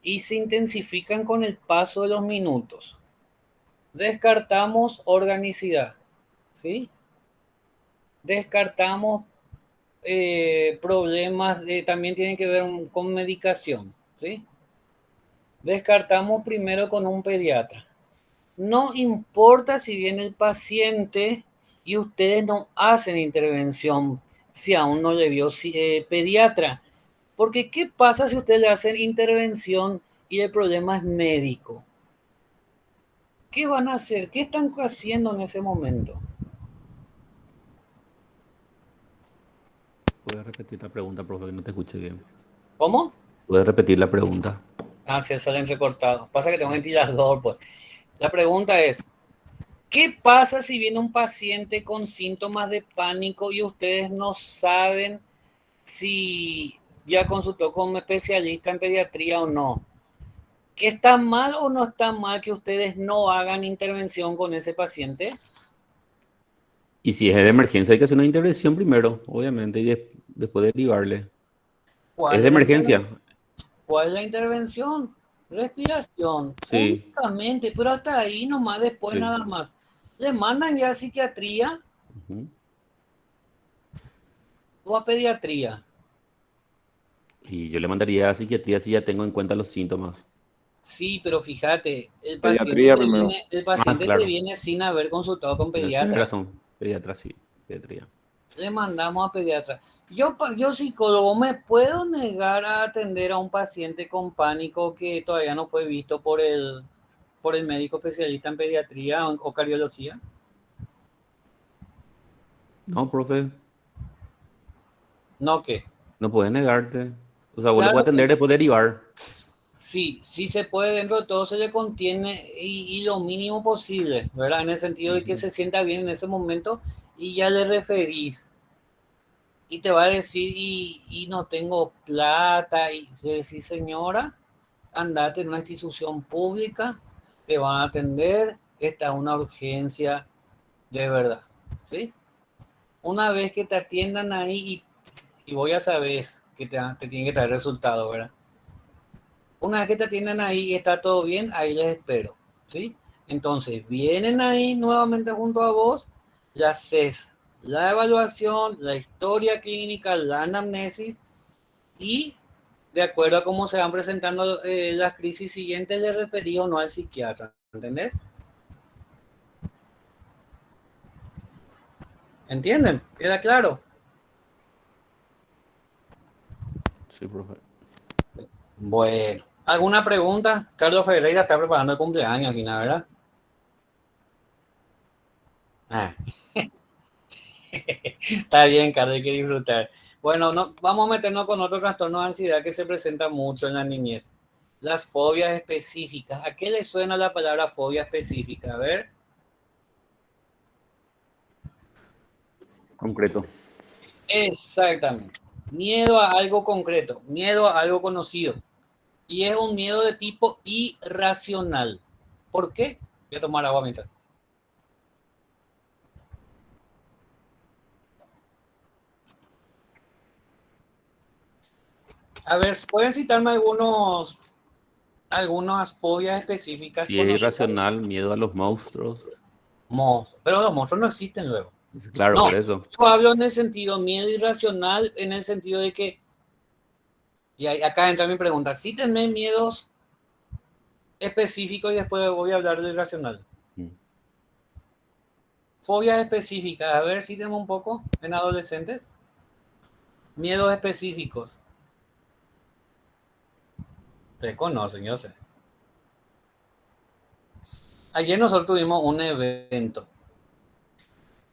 y se intensifican con el paso de los minutos. Descartamos organicidad, ¿sí? Descartamos problemas, también tienen que ver con medicación, ¿sí? Descartamos primero con un pediatra. No importa si viene el paciente y ustedes no hacen intervención si aún no le vio pediatra. Porque ¿qué pasa si ustedes le hacen intervención y el problema es médico? ¿Qué van a hacer? ¿Qué están haciendo en ese momento? ¿Puedes repetir la pregunta, profe? Que no te escuché bien. ¿Cómo? ¿Puedes repetir la pregunta? Ah, se sale entrecortado. Pasa que tengo un ventilador, pues. La pregunta es, ¿qué pasa si viene un paciente con síntomas de pánico y ustedes no saben si ya consultó con un especialista en pediatría o no? ¿Que está mal o no está mal que ustedes no hagan intervención con ese paciente? Y si es de emergencia, hay que hacer una intervención primero, obviamente, y después derivarle. ¿Es ¿Cuál de es la emergencia? ¿Cuál es la intervención? Respiración, Sí, únicamente, pero hasta ahí nomás, después sí. nada más. Le mandan ya a psiquiatría Ujú. o a pediatría. Y yo le mandaría a psiquiatría si ya tengo en cuenta los síntomas. Sí, pero fíjate, Pediatría primero. el Ah, paciente te claro. viene sin haber consultado con Tienes pediatra. razón. Pediatra, sí. Pediatría. Le mandamos a pediatra. Yo psicólogo, ¿me puedo negar a atender a un paciente con pánico que todavía no fue visto por el médico especialista en pediatría o cardiología? No, profe, No, ¿qué? no puedes negarte. O sea, vos le puedes Claro que atender no. después derivar. Sí, sí se puede, dentro de todo se le contiene y lo mínimo posible, ¿verdad? En el sentido de que Ujú. se sienta bien en ese momento y ya le referís y te va a decir y no tengo plata y se decís, señora, andate en una institución pública, te van a atender, esta es una urgencia de verdad, ¿sí? Una vez que te atiendan ahí y vos ya sabes que te tienen que traer resultados, ¿verdad? Una vez que te atienden ahí y está todo bien, ahí les espero, ¿sí? Entonces, vienen ahí nuevamente junto a vos, ya haces la evaluación, la historia clínica, la anamnesis y de acuerdo a cómo se van presentando las crisis siguientes, le referí o no al psiquiatra, ¿entendés? ¿Entienden? ¿Queda claro? Sí, profe. Bueno, ¿alguna pregunta? Carlos Ferreira está preparando el cumpleaños aquí, ¿no? ¿Verdad? Ah. Está bien, Carlos, hay que disfrutar. Bueno, no, vamos a meternos con otro trastorno de ansiedad que se presenta mucho en la niñez. Las fobias específicas. ¿A qué le suena la palabra fobia específica? A ver. Concreto. Exactamente. Miedo a algo concreto, miedo a algo conocido. Y es un miedo de tipo irracional. ¿Por qué? Voy a tomar agua mientras. A ver, ¿pueden citarme algunos, algunas fobias específicas Si es conocidas. irracional, miedo a los monstruos. Pero los monstruos no existen luego. Claro, No, por eso. yo hablo en el sentido miedo irracional, en el sentido de que, y acá entra mi pregunta, ¿sí tenés miedos específicos y después voy a hablar de irracional? Mm. Fobias específicas, a ver si tenemos un poco en adolescentes. Miedos específicos. Te conocen, yo sé. Ayer nosotros tuvimos un evento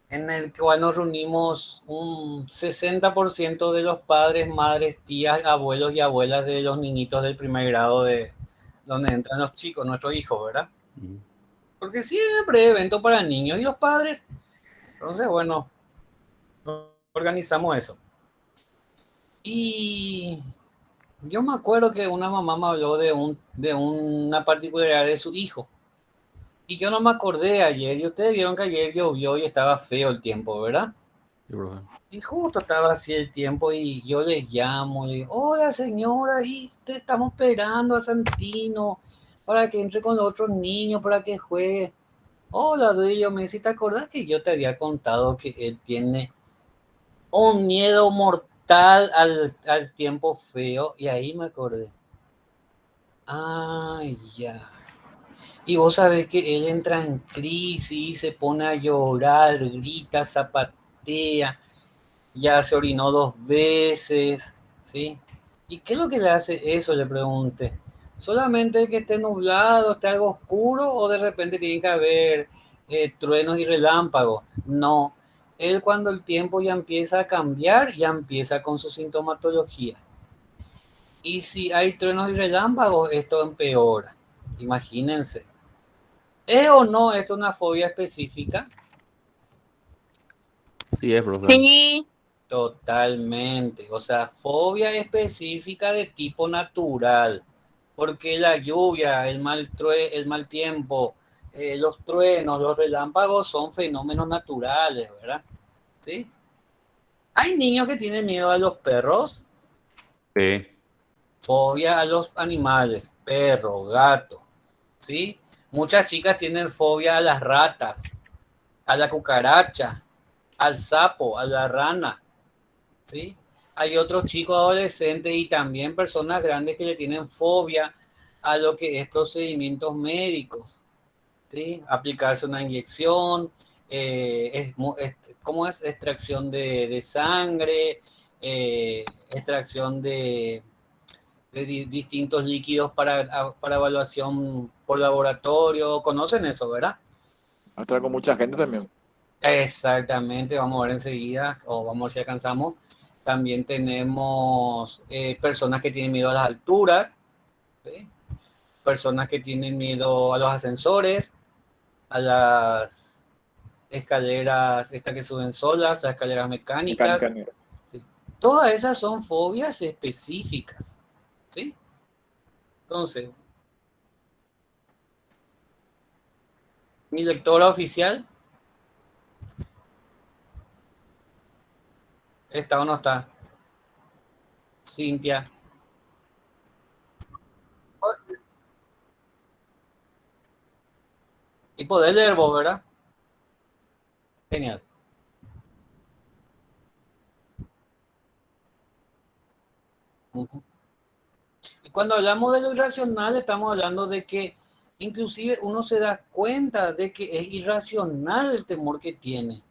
en el cual nos reunimos un 60% de los padres, madres, tías, abuelos y abuelas de los niñitos del primer grado de donde entran los chicos, nuestros hijos, ¿verdad? Mm. Porque siempre hay evento para niños y los padres. Entonces, bueno, organizamos eso. Y yo me acuerdo que una mamá me habló de una particularidad de su hijo. Y yo no me acordé ayer. Y ustedes vieron que ayer llovió y estaba feo el tiempo, ¿verdad? Sí, profe. Y justo estaba así el tiempo y yo les llamo y digo, hola señora, y te estamos esperando a Santino para que entre con los otros niños, para que juegue. Hola, Duilio, me dice, ¿te acordás que yo te había contado que él tiene un miedo mortal al tiempo feo? Y ahí me acordé. Ay, ya. Y vos sabés que él entra en crisis, se pone a llorar, grita, zapatea, ya se orinó 2 veces, ¿sí? ¿Y qué es lo que le hace eso? Le pregunté. ¿Solamente que esté nublado, esté algo oscuro o de repente tiene que haber truenos y relámpagos? No. Él cuando el tiempo ya empieza a cambiar, ya empieza con su sintomatología. Y si hay truenos y relámpagos, esto empeora. Imagínense. ¿Es o no esto una fobia específica? Sí, es, profe. Sí, Totalmente. O sea, fobia específica de tipo natural. Porque la lluvia, el mal tiempo, los truenos, los relámpagos son fenómenos naturales, ¿verdad? ¿Sí? Hay niños que tienen miedo a los perros, Sí. fobia a los animales, perro, gato, ¿sí? Muchas chicas tienen fobia a las ratas, a la cucaracha, al sapo, a la rana, ¿sí? Hay otros chicos adolescentes y también personas grandes que le tienen fobia a lo que es procedimientos médicos, ¿sí? Aplicarse una inyección, ¿cómo es? Extracción de sangre, extracción de distintos líquidos para evaluación por laboratorio. ¿Conocen eso, verdad? Hasta con mucha gente también. Exactamente, vamos a ver enseguida, o vamos a ver si alcanzamos. También tenemos personas que tienen miedo a las alturas, ¿sí? Personas que tienen miedo a los ascensores, a las escaleras, estas que suben solas, las escaleras mecánicas. Mecánica. ¿Sí? Todas esas son fobias específicas, ¿sí? Entonces, mi lectora oficial, ¿está o no está? Cintia. Y poder leer vos, ¿verdad? Genial. Uh-huh. Y cuando hablamos de lo irracional, estamos hablando de que inclusive uno se da cuenta de que es irracional el temor que tiene,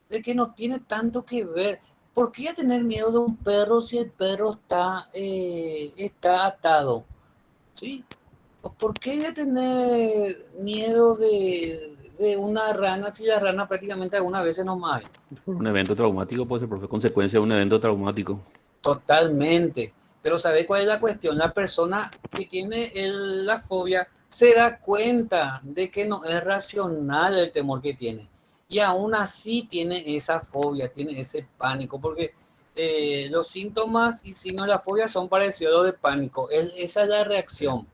de que no tiene tanto que ver. ¿Por qué tener miedo de un perro si el perro está atado? ¿Sí? ¿Por qué tener miedo de una rana si la rana prácticamente algunas veces no más hay? Por un evento traumático puede ser, profe, consecuencia de un evento traumático. Totalmente. Pero ¿sabe cuál es la cuestión? La persona que tiene la fobia se da cuenta de que no es racional el temor que tiene. Y aún así tiene esa fobia, tiene ese pánico, porque los síntomas y signos de la fobia son parecidos a los de pánico. Esa es la reacción.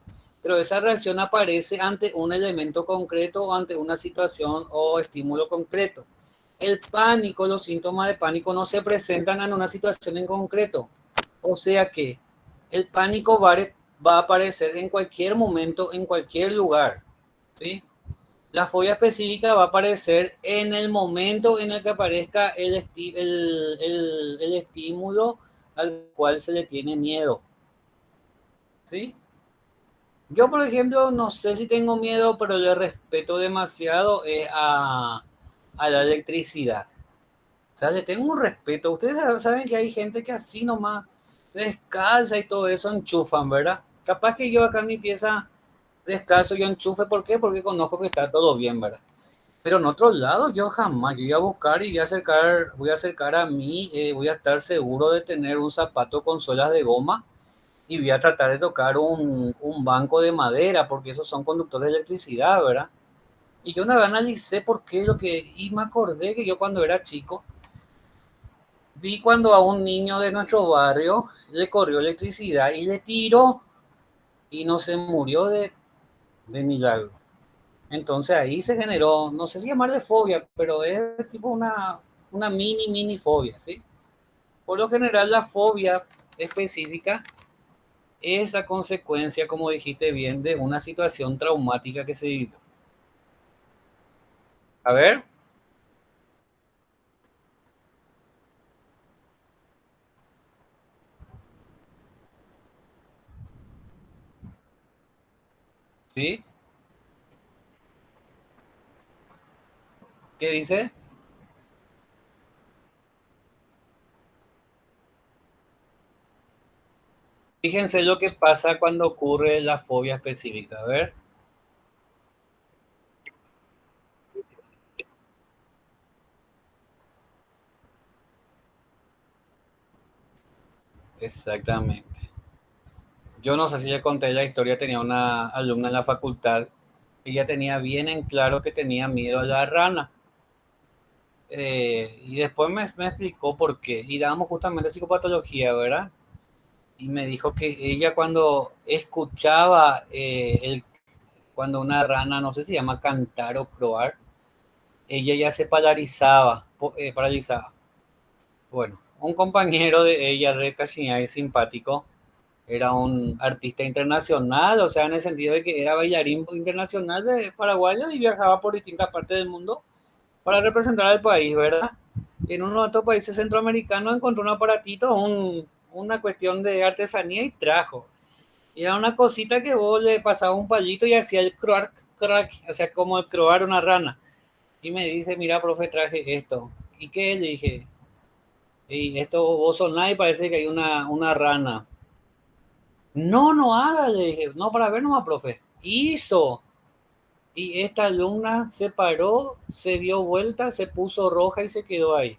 Pero esa reacción aparece ante un elemento concreto o ante una situación o estímulo concreto. El pánico, los síntomas de pánico no se presentan en una situación en concreto. O sea que el pánico va a aparecer en cualquier momento, en cualquier lugar, ¿sí? La fobia específica va a aparecer en el momento en el que aparezca el estímulo al cual se le tiene miedo, ¿sí? Yo, por ejemplo, no sé si tengo miedo, pero le respeto demasiado a la electricidad. O sea, le tengo un respeto. Ustedes saben que hay gente que así nomás descalza y todo eso enchufan, ¿verdad? Capaz que yo acá en mi pieza descalzo yo enchufe, ¿por qué? Porque conozco que está todo bien, ¿verdad? Pero en otros lados yo jamás, yo voy a buscar y voy a acercar a mí, voy a estar seguro de tener un zapato con suelas de goma y voy a tratar de tocar un banco de madera, porque esos son conductores de electricidad, ¿verdad? Y yo una vez analicé por qué y me acordé que yo cuando era chico, vi cuando a un niño de nuestro barrio le corrió electricidad y le tiró y no se murió de milagro. Entonces ahí se generó, no sé si llamarle fobia, pero es tipo una mini fobia, ¿sí? Por lo general la fobia específica es a consecuencia, como dijiste bien, de una situación traumática que se vivió. A ver, ¿sí? ¿Qué dice? Fíjense lo que pasa cuando ocurre la fobia específica. A ver, exactamente. Yo no sé si le conté la historia, tenía una alumna en la facultad, ella tenía bien en claro que tenía miedo a la rana. Y después me explicó por qué. Y dábamos justamente psicopatología, ¿verdad? Y me dijo que ella cuando escuchaba cuando una rana, no sé si se llama cantar o croar, ella ya se paralizaba. Bueno, un compañero de ella, re y simpático, era un artista internacional, o sea, en el sentido de que era bailarín internacional de paraguayo y viajaba por distintas partes del mundo para representar al país, ¿verdad? En uno de estos países centroamericanos encontró un aparatito, una cuestión de artesanía y trajo. Y era una cosita que vos le pasaba un palito y hacía el croar, crack, o sea, como el croar una rana. Y me dice, mira, profe, traje esto. ¿Y qué? Le dije, y esto vos sonás y parece que hay una rana. No, no haga, le dije, no, para ver nomás, profe. Hizo. Y esta alumna se paró, se dio vuelta, se puso roja y se quedó ahí.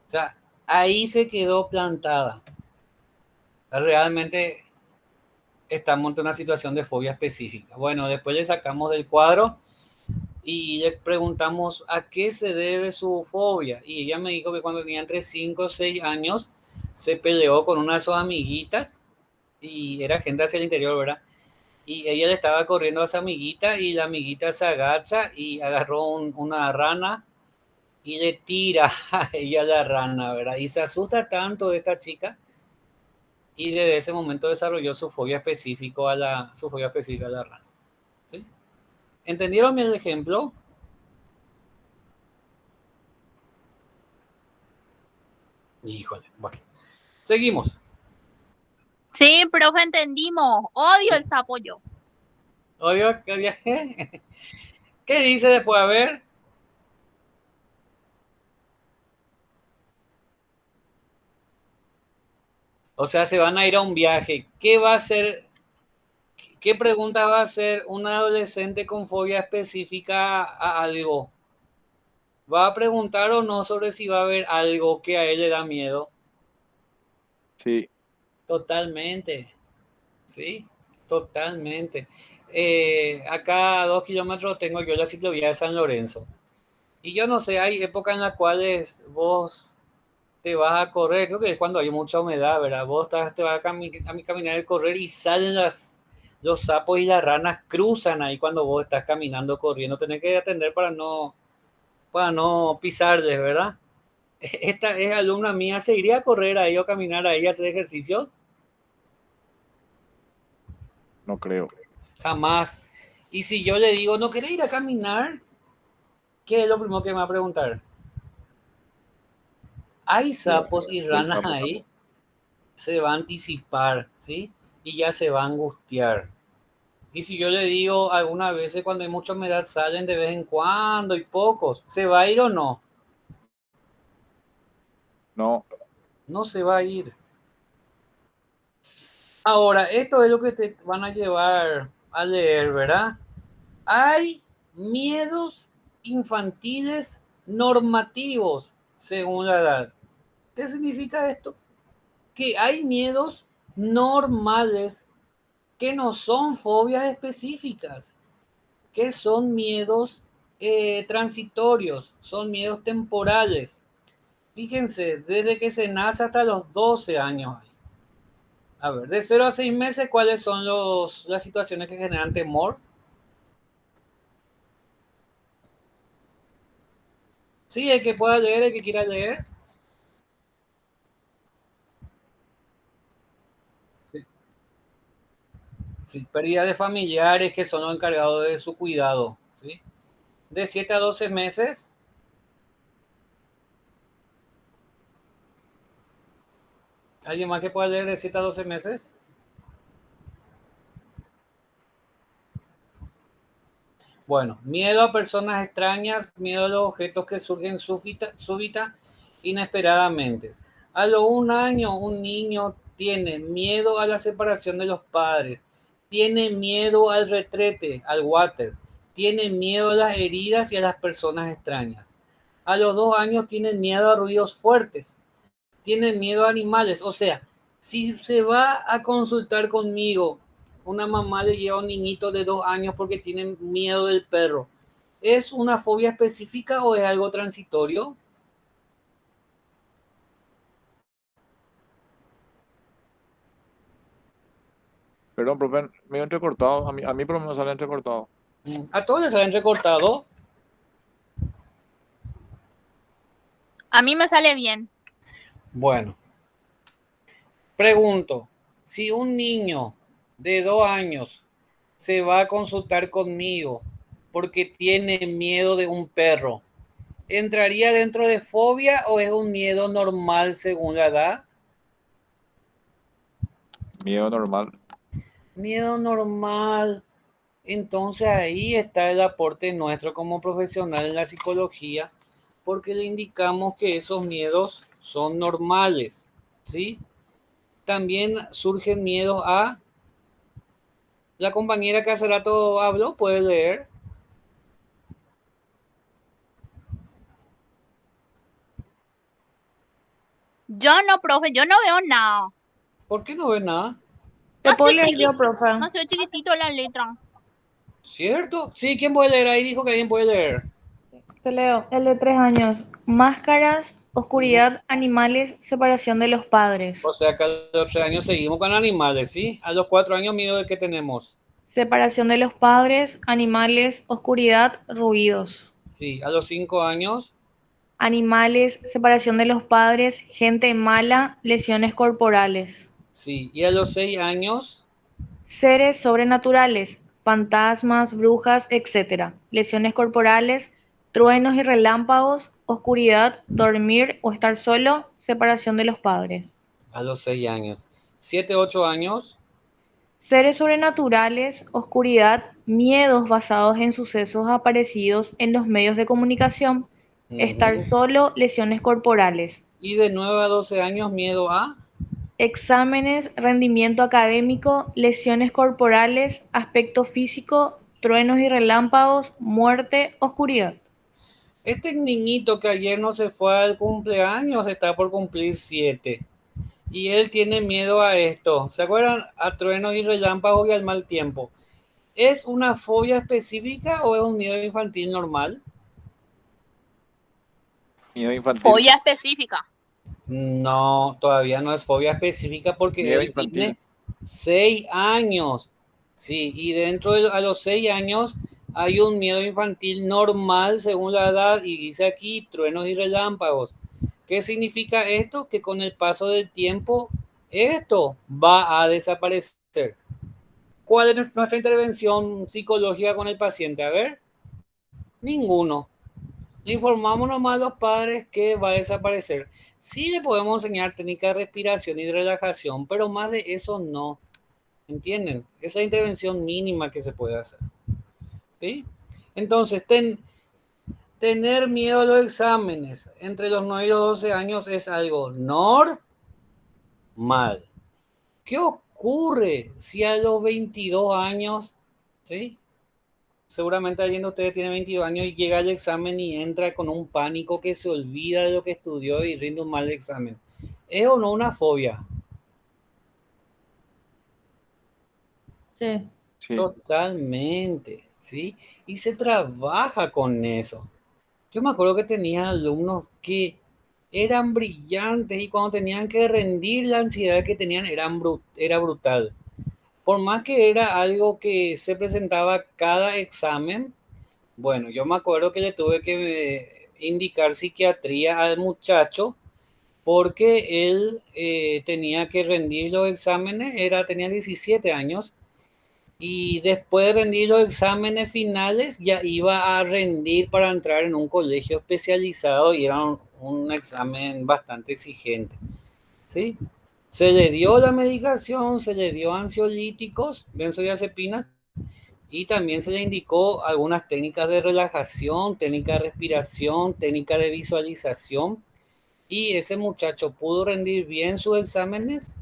O sea, ahí se quedó plantada. Realmente estamos ante una situación de fobia específica. Bueno, después le sacamos del cuadro y le preguntamos a qué se debe su fobia. Y ella me dijo que cuando tenía entre 5 o 6 años se peleó con una de sus amiguitas y era gente hacia el interior, ¿verdad? Y ella le estaba corriendo a esa amiguita y la amiguita se agacha y agarró una rana y le tira a ella la rana, ¿verdad? Y se asusta tanto esta chica y desde ese momento desarrolló su fobia específica a la rana. ¿Sí? ¿Entendieron el ejemplo? Híjole, bueno. Seguimos. Sí, profe, entendimos. Odio el sapo yo. Oye, ¿qué dice después? A ver. O sea, se van a ir a un viaje. ¿Qué va a hacer? ¿Qué pregunta va a hacer un adolescente con fobia específica a algo? ¿Va a preguntar o no sobre si va a haber algo que a él le da miedo? Sí. Totalmente, sí, totalmente. Acá a 2 kilómetros tengo yo la ciclovía de San Lorenzo. Y yo no sé, hay épocas en las cuales vos te vas a correr, creo que es cuando hay mucha humedad, ¿verdad? Te vas a caminar y correr y salen los sapos y las ranas cruzan ahí cuando vos estás caminando, corriendo. Tenés que atender para no pisarles, ¿verdad? Esta es alumna mía, ¿se iría a correr ahí o caminar ahí, a hacer ejercicios? No creo. Jamás. Y si yo le digo, ¿no querés ir a caminar? ¿Qué es lo primero que me va a preguntar? Hay sapos y El ranas sapo ahí, tampoco. se va a anticipar, ¿sí? Y ya se va a angustiar. Y si yo le digo, algunas veces cuando hay mucha humedad salen de vez en cuando y pocos, ¿se va a ir o no? No, No se va a ir. Ahora, esto es lo que te van a llevar a leer, ¿verdad? Hay miedos infantiles normativos según la edad. ¿Qué significa esto? Que hay miedos normales que no son fobias específicas, que son miedos transitorios, son miedos temporales. Fíjense, desde que se nace hasta los 12 años. A ver, de 0 a 6 meses, ¿cuáles son las situaciones que generan temor? Sí, el que pueda leer, el que quiera leer. Sí, sí. Pérdida de familiares que son los encargados de su cuidado. ¿Sí? De 7 a 12 meses. ¿Alguien más que pueda leer de 7 a 12 meses? Bueno, miedo a personas extrañas, miedo a los objetos que surgen súbita, inesperadamente. A los 1 año, un niño tiene miedo a la separación de los padres, tiene miedo al retrete, al water, tiene miedo a las heridas y a las personas extrañas. A los 2 años tiene miedo a ruidos fuertes, tiene miedo a animales. O sea, si se va a consultar conmigo, una mamá le lleva a un niñito de 2 años porque tiene miedo del perro. ¿Es una fobia específica o es algo transitorio? perdón, profe, medio entrecortado. A mí por lo menos sale entrecortado. A todos les han recortado. A mí me sale bien. Bueno, pregunto, si un niño de 2 años se va a consultar conmigo porque tiene miedo de un perro, ¿entraría dentro de fobia o es un miedo normal según la edad? Miedo normal. Miedo normal. Entonces ahí está el aporte nuestro como profesional en la psicología, porque le indicamos que esos miedos son normales, ¿sí? También surgen miedos a... La compañera que hace rato habló, puede leer. Yo no, profe, yo no veo nada. ¿Por qué no ve nada? Te puedo Más leer yo, profe. soy chiquitito la letra. ¿Cierto? Sí, ¿quién puede leer? Ahí dijo que alguien puede leer. Te leo. El de 3 años. Máscaras, oscuridad, animales, separación de los padres. O sea que a los 3 años seguimos con animales, ¿sí? A los 4 años, miedo de qué tenemos. Separación de los padres, animales, oscuridad, ruidos. Sí, a los 5 años, Animales, separación de los padres, gente mala, lesiones corporales. sí. Y a los 6 años, Seres sobrenaturales, fantasmas, brujas, etc. Lesiones corporales, truenos y relámpagos, oscuridad, dormir o estar solo, separación de los padres. a los 6 años. 7, 8 años, Seres sobrenaturales, oscuridad, miedos basados en sucesos aparecidos en los medios de comunicación, estar solo, lesiones corporales. y de 9 a 12 años, miedo a... Exámenes, rendimiento académico, lesiones corporales, aspecto físico, truenos y relámpagos, muerte, oscuridad. Este niñito que ayer no se fue al cumpleaños está por cumplir 7. Y él tiene miedo a esto. ¿Se acuerdan? A truenos y relámpagos y al mal tiempo. ¿Es una fobia específica o es un miedo infantil normal? Miedo infantil. Fobia específica. No, todavía no es fobia específica porque Miedo él infantil. tiene 6 años. Sí, y dentro de a los 6 años hay un miedo infantil normal según la edad y dice aquí truenos y relámpagos. ¿Qué significa esto? Que con el paso del tiempo esto va a desaparecer. ¿Cuál es nuestra intervención psicológica con el paciente? A ver, ninguno. Le informamos nomás a los padres que va a desaparecer. Sí le podemos enseñar técnicas de respiración y de relajación, pero más de eso no. ¿Entienden? Esa es la intervención mínima que se puede hacer. ¿Sí? Entonces, tener miedo a los exámenes entre los 9 y los 12 años es algo normal. ¿Qué ocurre si a los 22 años, ¿sí? Seguramente alguien de ustedes tiene 22 años y llega al examen y entra con un pánico que se olvida de lo que estudió y rinde un mal examen? ¿Es o no una fobia? Sí. Sí. Totalmente, ¿sí? Y se trabaja con eso. Yo me acuerdo que tenía alumnos que eran brillantes y cuando tenían que rendir, la ansiedad que tenían era brutal. Por más que era algo que se presentaba cada examen, bueno, yo me acuerdo que le tuve que indicar psiquiatría al muchacho porque él tenía que rendir los exámenes, tenía 17 años y después de rendir los exámenes finales ya iba a rendir para entrar en un colegio especializado y era un examen bastante exigente, ¿sí? Se le dio la medicación, se le dio ansiolíticos, benzodiazepinas, y también se le indicó algunas técnicas de relajación, técnica de respiración, técnica de visualización, y ese muchacho pudo rendir bien sus exámenes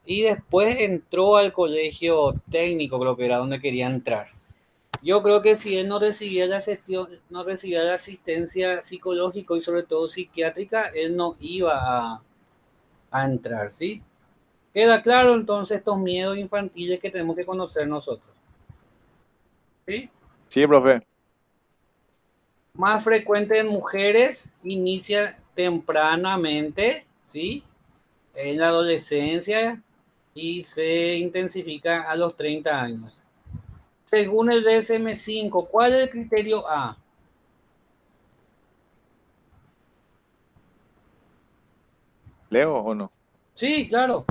y después entró al colegio técnico, creo que era donde quería entrar. Yo creo que si él no recibía no recibía la asistencia psicológica y sobre todo psiquiátrica, él no iba a entrar, ¿sí? Queda claro entonces estos miedos infantiles que tenemos que conocer nosotros, ¿sí? Sí, profe. Más frecuente en mujeres, inicia tempranamente, ¿sí? En la adolescencia y se intensifica a los 30 años. Según el DSM-5, ¿cuál es el criterio A? ¿Leo o no? Sí, claro.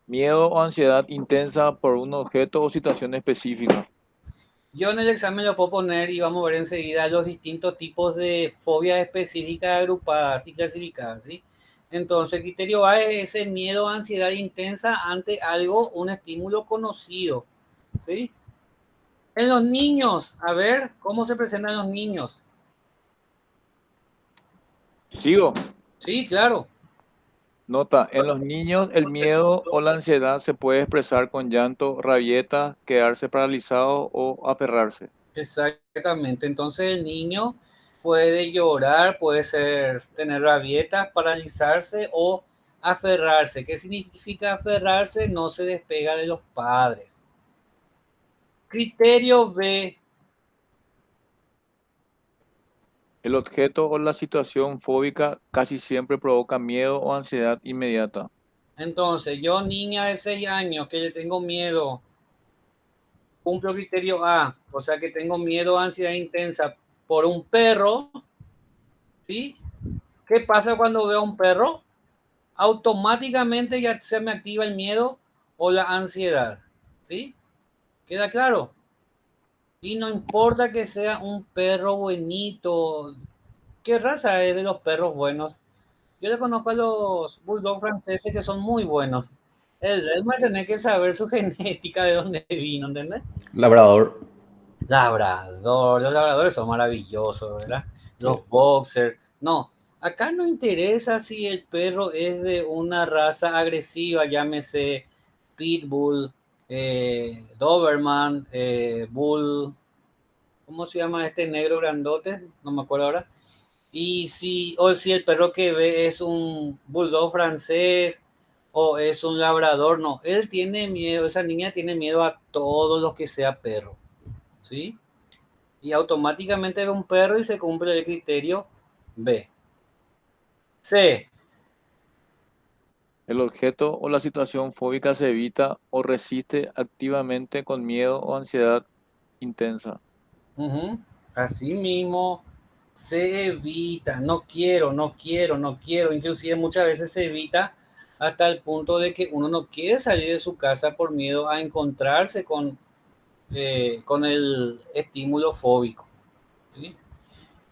Miedo o ansiedad intensa por un objeto o situación específica. Yo en el examen lo puedo poner y vamos a ver enseguida los distintos tipos de fobias específicas agrupadas y clasificadas, ¿sí? Entonces, el criterio A es ese miedo o ansiedad intensa ante algo, un estímulo conocido, ¿sí? En los niños, a ver, ¿cómo se presentan los niños? Sigo. Sí, claro. Nota, en los niños el miedo o la ansiedad se puede expresar con llanto, rabieta, quedarse paralizado o aferrarse. Exactamente. Entonces el niño puede llorar, puede tener rabietas, paralizarse o aferrarse. ¿Qué significa aferrarse? No se despega de los padres. Criterio B. El objeto o la situación fóbica casi siempre provoca miedo o ansiedad inmediata. Entonces, yo niña de 6 años que le tengo miedo, cumplo criterio A, o sea que tengo miedo, ansiedad intensa por un perro, ¿sí? ¿Qué pasa cuando veo a un perro? Automáticamente ya se me activa el miedo o la ansiedad, ¿sí? ¿Queda claro? Y no importa que sea un perro buenito. ¿Qué raza es de los perros buenos? Yo le conozco a los bulldog franceses que son muy buenos. El Redmar tiene que saber su genética, de dónde vino, ¿entendés? Labrador. Labrador, los labradores son maravillosos, ¿verdad? Los Sí. boxers. No, acá no interesa si el perro es de una raza agresiva, llámese Pitbull, Doberman, Bull, ¿cómo se llama este negro grandote? No me acuerdo ahora. O si el perro que ve es un bulldog francés o es un labrador, no. Él tiene miedo, esa niña tiene miedo a todo lo que sea perro, ¿sí? Y automáticamente ve un perro y se cumple el criterio B. C. El objeto o la situación fóbica se evita o resiste activamente con miedo o ansiedad intensa. Así mismo se evita. No quiero, no quiero, no quiero. Inclusive muchas veces se evita hasta el punto de que uno no quiere salir de su casa por miedo a encontrarse con con el estímulo fóbico, ¿sí?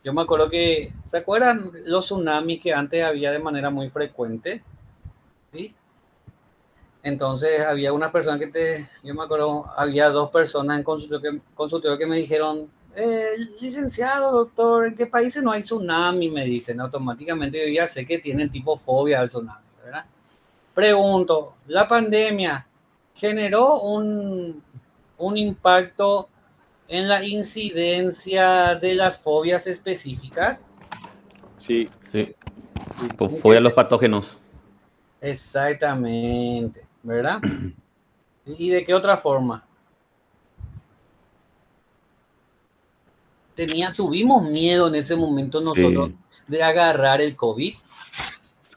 Yo me acuerdo que, ¿se acuerdan los tsunamis que antes había de manera muy frecuente? ¿Sí? Entonces había una persona yo me acuerdo, había dos personas en consultorio que me dijeron, licenciado, doctor, ¿en qué países no hay tsunami? Me dicen automáticamente, yo ya sé que tienen tipo fobia al tsunami, ¿verdad? Pregunto, ¿la pandemia generó un impacto en la incidencia de las fobias específicas? Sí, Sí, sí. pues ¿En fue qué a los patógenos. Exactamente, ¿verdad? ¿Y de qué otra forma? Tuvimos miedo en ese momento nosotros Sí, de agarrar el COVID.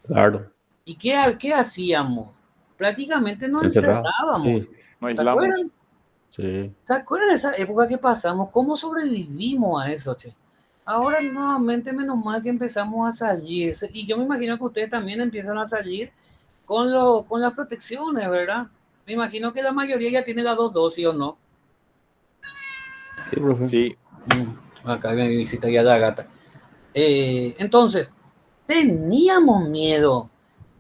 claro. ¿Y qué hacíamos? Prácticamente nos Encerrado. encerrábamos. Sí, Nos ¿Se aislamos. acuerdan? sí. ¿Se acuerdan de esa época que pasamos? ¿Cómo sobrevivimos a eso, che? Ahora nuevamente, menos mal que empezamos a salir. Y yo me imagino que ustedes también empiezan a salir con las protecciones, ¿verdad? Me imagino que la mayoría ya tiene las dos dosis, ¿o no? Sí, profe. Sí, Acá me visita ya la gata. Entonces, teníamos miedo.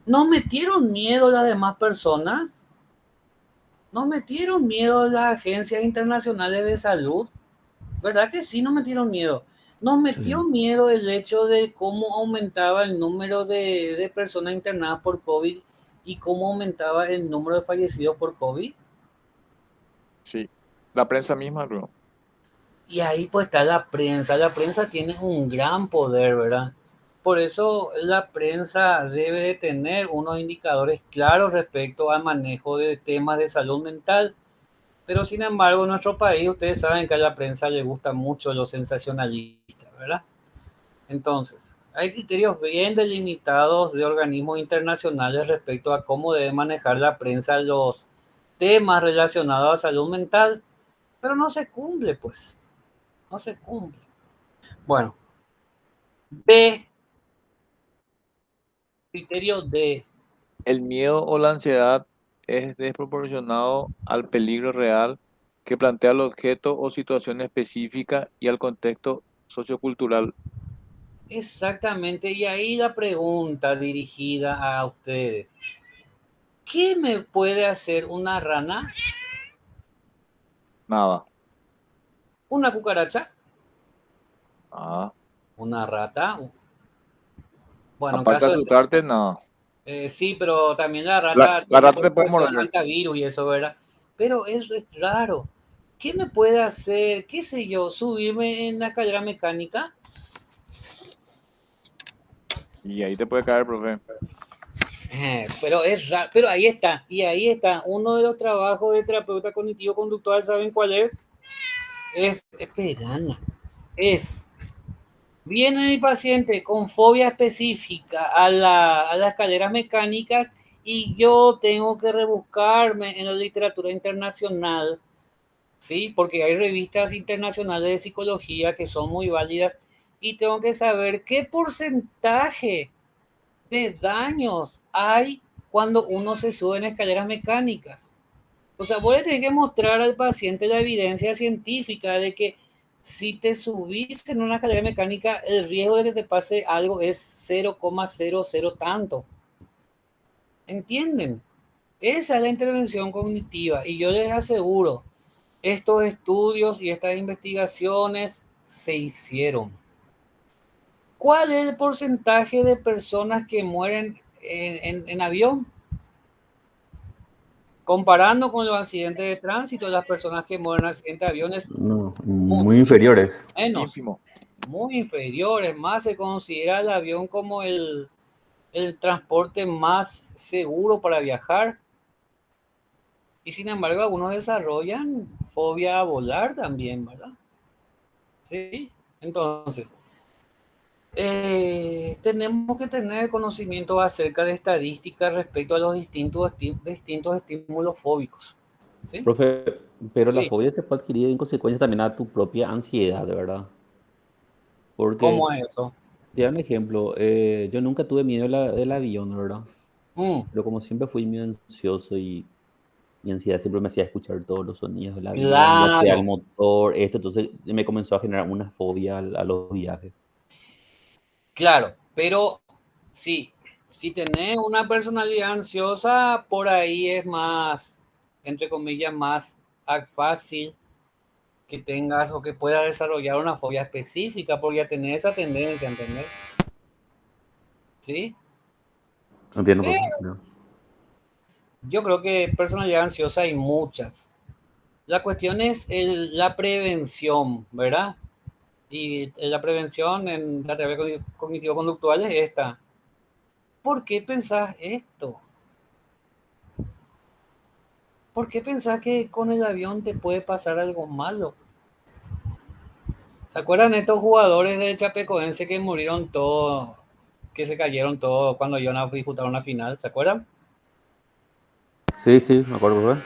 ¿Nos metieron miedo las demás personas? ¿Nos metieron miedo las agencias internacionales de salud? ¿Verdad que sí nos metieron miedo? Nos metió Sí. miedo el hecho de cómo aumentaba el número de personas internadas por COVID y cómo aumentaba el número de fallecidos por COVID. sí. La prensa misma, bro. Y ahí pues está la prensa. La prensa tiene un gran poder, ¿verdad? Por eso la prensa debe de tener unos indicadores claros respecto al manejo de temas de salud mental. Pero sin embargo, en nuestro país, ustedes saben que a la prensa le gusta mucho lo sensacionalista, ¿verdad? Entonces, hay criterios bien delimitados de organismos internacionales respecto a cómo debe manejar la prensa los temas relacionados a salud mental, pero no se cumple, pues. No se cumple. Bueno, B, criterio D. El miedo o la ansiedad es desproporcionado al peligro real que plantea el objeto o situación específica y al contexto sociocultural. Exactamente, y ahí la pregunta dirigida a ustedes. ¿Qué me puede hacer una rana? Nada. ¿Una cucaracha? Ah. ¿Una rata? Bueno, en Aparte de caso de... asustarte, nada. Sí, pero también la La, rata la tiene rata te puede protección morder. antivirus y eso, ¿verdad? Pero eso es raro. ¿Qué me puede hacer, qué sé yo, subirme en la escalera mecánica? Y ahí te puede caer, profe. Pero es raro, pero ahí está, y ahí está. Uno de los trabajos de terapeuta cognitivo conductual, ¿saben cuál es? Esperana, es, viene mi paciente con fobia específica a las escaleras mecánicas y yo tengo que rebuscarme en la literatura internacional, ¿sí? Porque hay revistas internacionales de psicología que son muy válidas y tengo que saber qué porcentaje de daños hay cuando uno se sube en escaleras mecánicas. O sea, voy a tener que mostrar al paciente la evidencia científica de que si te subís en una escalera mecánica, el riesgo de que te pase algo es 0,00 tanto. ¿Entienden? Esa es la intervención cognitiva y yo les aseguro, estos estudios y estas investigaciones se hicieron. ¿Cuál es el porcentaje de personas que mueren en avión? Comparando con los accidentes de tránsito, las personas que mueren en accidentes de aviones, No, muy muchísimo inferiores. menos, Ínfimo. muy inferiores. Más se considera el avión como el transporte más seguro para viajar. Y sin embargo, algunos desarrollan fobia a volar también, ¿verdad? Sí. Entonces, tenemos que tener conocimiento acerca de estadísticas respecto a los distintos estímulos fóbicos. ¿Sí? Profe, pero la Sí. fobia se puede adquirir en consecuencia también a tu propia ansiedad, de verdad. ¿Cómo Porque, es eso? te doy un ejemplo, yo nunca tuve miedo del avión, ¿verdad? Mm, Pero como siempre fui muy ansioso Mi ansiedad siempre me hacía escuchar todos los sonidos del avión, ya sea el Claro, motor, esto, entonces me comenzó a generar una fobia a los viajes. claro, pero sí, si tenés una personalidad ansiosa, por ahí es más, entre comillas, más fácil que tengas o que puedas desarrollar una fobia específica, porque ya tenés esa tendencia, ¿entendés? ¿Sí? No entiendo, Pero profe. No. yo creo que personalidad ansiosa hay muchas. La cuestión es la prevención, ¿verdad? Y la prevención en la terapia cognitivo-conductual es esta. ¿Por qué pensás esto? ¿Por qué pensás que con el avión te puede pasar algo malo? ¿Se acuerdan estos jugadores de Chapecoense que murieron todos, que se cayeron todos cuando iban a disputar una final? ¿Se acuerdan? Sí, sí, me acuerdo, profe.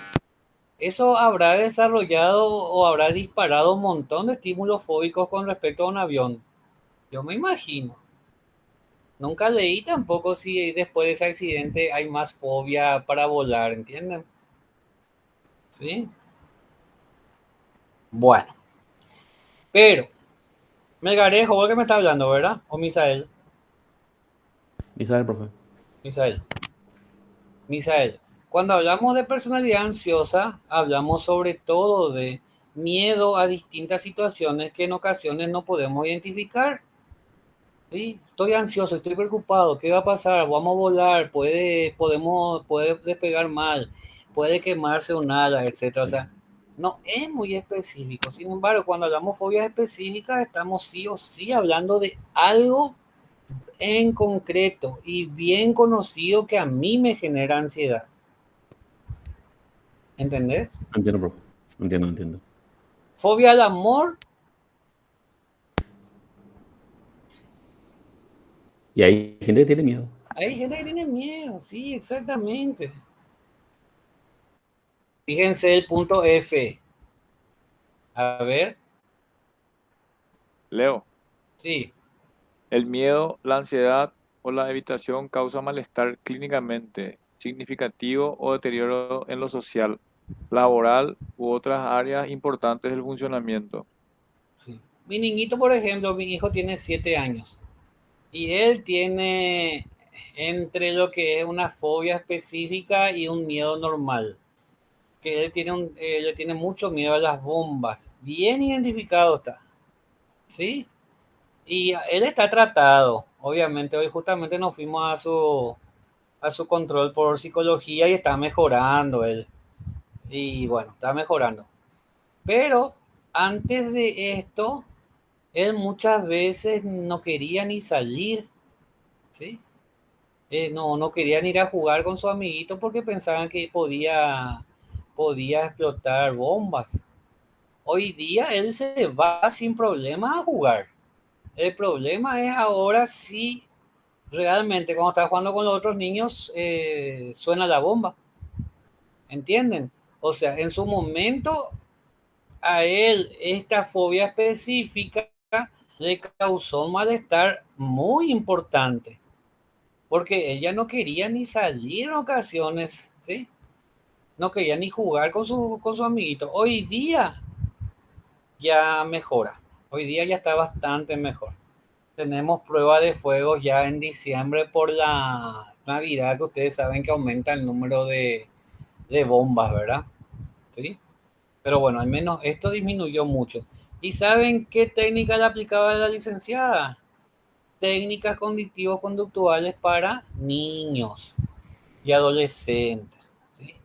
Eso habrá desarrollado o habrá disparado un montón de estímulos fóbicos con respecto a un avión. Yo me imagino. Nunca leí tampoco si después de ese accidente hay más fobia para volar, ¿entienden? ¿Sí? Bueno, pero, Melgarejo, vos que me está hablando, ¿verdad? O Misael. Isabel, profe. Misael. Misael. Cuando hablamos de personalidad ansiosa, hablamos sobre todo de miedo a distintas situaciones que en ocasiones no podemos identificar. ¿Sí? Estoy ansioso, estoy preocupado, ¿qué va a pasar? Vamos a volar, puede despegar mal, puede quemarse un ala, etcétera. O sea, no es muy específico. Sin embargo, cuando hablamos fobias específicas, estamos sí o sí hablando de algo en concreto y bien conocido que a mí me genera ansiedad. ¿Entendés? No entiendo, profe. No entiendo, no entiendo. Fobia al amor, Y hay gente que tiene miedo. hay gente que tiene miedo, sí, exactamente. Fíjense el punto F. A ver, Leo, sí. el miedo, la ansiedad o la evitación causa malestar clínicamente significativo o deterioro en lo social, laboral u otras áreas importantes del funcionamiento. Sí. Mi niñito, por ejemplo, mi hijo tiene 7 años y él tiene entre lo que es una fobia específica y un miedo normal, que le tiene mucho miedo a las bombas, bien identificado está, ¿sí? Y él está tratado, obviamente hoy justamente nos fuimos a su control por psicología y está mejorando él, y bueno, está mejorando, pero antes de esto él muchas veces no quería ni salir, ¿sí? No querían ir a jugar con su amiguito porque pensaban que podía explotar bombas. Hoy día él se va sin problema a jugar. El problema es ahora si realmente cuando está jugando con los otros niños suena la bomba, ¿entienden? O sea, en su momento a él esta fobia específica le causó un malestar muy importante, porque ella no quería ni salir en ocasiones, ¿sí? No quería ni jugar con su amiguito. Hoy día ya mejora, hoy día ya está bastante mejor. Tenemos prueba de fuego ya en diciembre por la Navidad, que ustedes saben que aumenta el número de bombas, ¿verdad? ¿Sí? Pero bueno, al menos esto disminuyó mucho. ¿Y saben qué técnica le aplicaba la licenciada? Técnicas cognitivos conductuales para niños y adolescentes, ¿sí?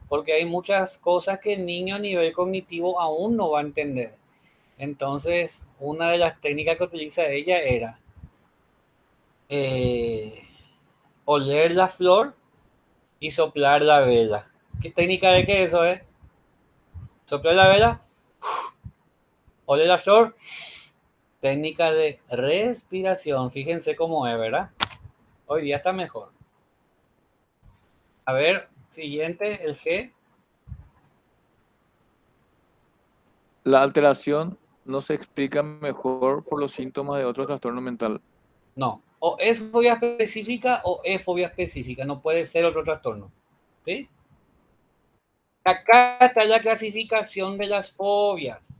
Porque hay muchas cosas que el niño a nivel cognitivo aún no va a entender. Entonces, una de las técnicas que utiliza ella era eh, oler la flor y soplar la vela. ¿Qué técnica de qué eso es? Soplar la vela, oler la flor, técnica de respiración. Fíjense cómo es, ¿verdad? Hoy día está mejor. A ver, siguiente, el G. La alteración no se explica mejor por los síntomas de otro trastorno mental. No, o es fobia específica o es fobia específica, no puede ser otro trastorno. ¿Sí? Acá está la clasificación de las fobias.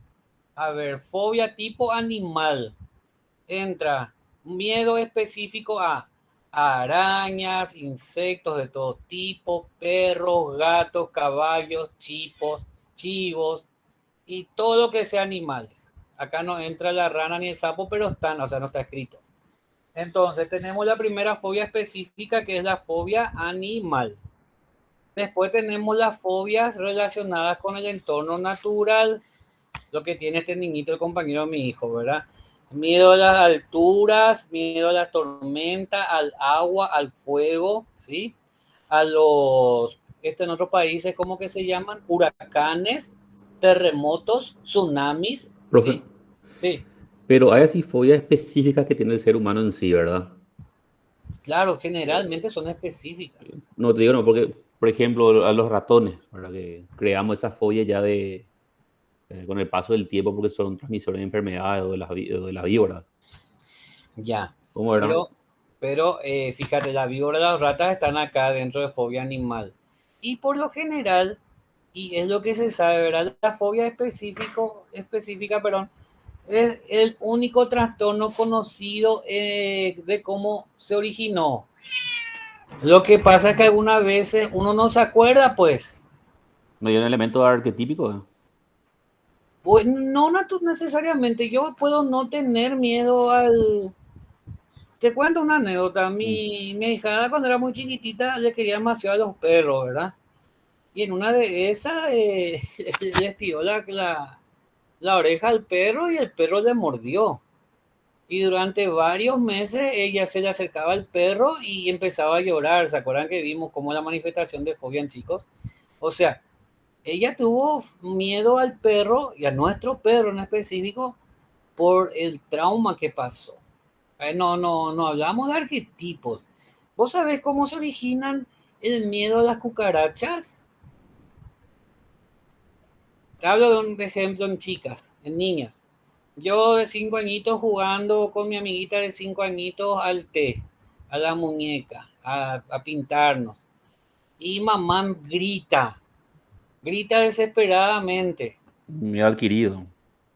A ver, fobia tipo animal. Entra miedo específico a arañas, insectos de todo tipo, perros, gatos, caballos, chivos y todo lo que sea animales. Acá no entra la rana ni el sapo, pero están, o sea, no está escrito. Entonces tenemos la primera fobia específica, que es la fobia animal. Después tenemos las fobias relacionadas con el entorno natural, lo que tiene este niñito, el compañero de mi hijo, ¿verdad? Miedo a las alturas, miedo a la tormenta, al agua, al fuego, ¿sí? A los, en otros países, ¿cómo que se llaman? Huracanes, terremotos, tsunamis, Profe, ¿sí? Sí, pero hay así fobias específicas que tiene el ser humano en sí, ¿verdad? claro, generalmente son específicas. No te digo no, porque, por ejemplo, a los ratones, ¿verdad? Que creamos esa fobia ya de, con el paso del tiempo porque son transmisores de enfermedades o de las víboras. Ya, ¿Cómo era? pero fíjate, la víbora y las ratas están acá dentro de fobia animal. Y por lo general, y es lo que se sabe, ¿verdad? La fobia específica, perdón, es el único trastorno conocido de cómo se originó. Lo que pasa es que algunas veces uno no se acuerda, pues. ¿No hay un elemento arquetípico? Pues no necesariamente. Yo puedo no tener miedo al... Te cuento una anécdota. Mm. Mi hija cuando era muy chiquitita le quería demasiado a los perros, ¿verdad? Y en una de esas le estiró la oreja al perro y el perro le mordió. Y durante varios meses ella se le acercaba al perro y empezaba a llorar. ¿Se acuerdan que vimos cómo la manifestación de fobia en chicos? O sea, ella tuvo miedo al perro y a nuestro perro en específico por el trauma que pasó. No hablamos de arquetipos. ¿Vos sabés cómo se originan el miedo a las cucarachas? Te hablo de un ejemplo en chicas, en niñas. Yo de 5 añitos jugando con mi amiguita de 5 añitos al té, a la muñeca, a pintarnos. Y mamá grita desesperadamente. Miedo adquirido. Mm.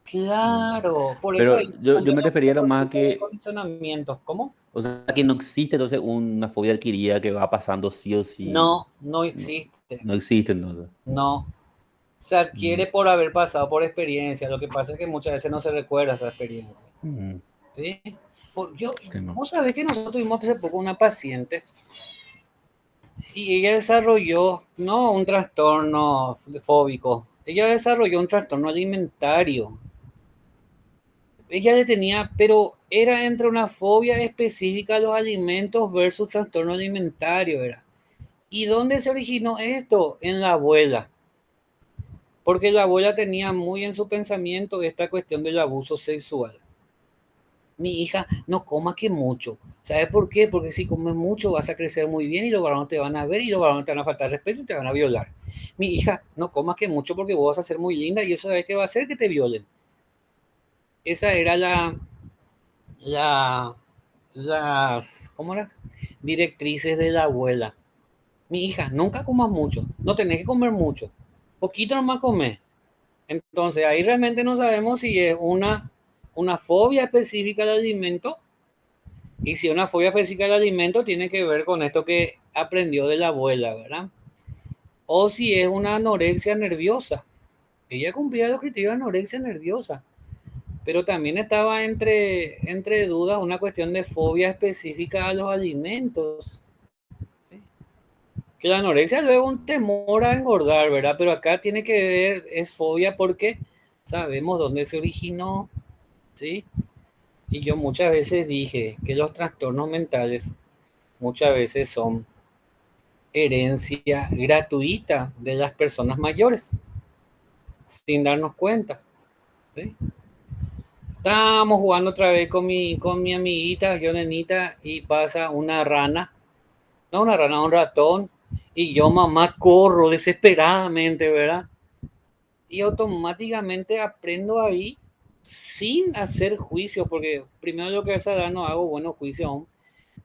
Claro, por eso Pero ahí yo cambian me refería a lo los más a tipos de que, condicionamientos. ¿Cómo? o sea, que no existe entonces una fobia adquirida que va pasando sí o sí. No No, existe. no existe entonces. No. Se Mm. adquiere por haber pasado por experiencia. Lo que pasa es que muchas veces no se recuerda esa experiencia. Mm. ¿Sí? Que no. Vos sabés que nosotros tuvimos hace poco una paciente y ella desarrolló, no un trastorno fóbico, ella desarrolló un trastorno alimentario. Ella le tenía, pero era entre una fobia específica a los alimentos versus trastorno alimentario, era. ¿Y dónde se originó esto? En la abuela. Porque la abuela tenía muy en su pensamiento esta cuestión del abuso sexual. Mi hija, no coma que mucho. ¿Sabes por qué? Porque si comes mucho vas a crecer muy bien y los varones te van a ver y los varones te van a faltar respeto y te van a violar. Mi hija, no comas que mucho porque vos vas a ser muy linda y eso sabes que va a hacer que te violen. Esa era la, ¿cómo era? Directrices de la abuela. Mi hija, nunca comas mucho, no tenés que comer mucho, poquito nomás comer. Entonces ahí realmente no sabemos si es una fobia específica al alimento. Y si una fobia específica al alimento tiene que ver con esto que aprendió de la abuela, ¿verdad? O si es una anorexia nerviosa. Ella cumplía los criterios de anorexia nerviosa, pero también estaba entre dudas una cuestión de fobia específica a los alimentos. ¿Sí? Que la anorexia es luego un temor a engordar, ¿verdad? Pero acá tiene que ver, es fobia porque sabemos dónde se originó, ¿sí? Y yo muchas veces dije que los trastornos mentales muchas veces son herencia gratuita de las personas mayores, sin darnos cuenta. ¿Sí? Estábamos jugando otra vez con mi amiguita, yo nenita, y pasa una rana, no una rana, un ratón, y yo mamá corro desesperadamente, ¿verdad? Y automáticamente aprendo ahí sin hacer juicio, porque primero lo que es dar no hago buenos juicios aún,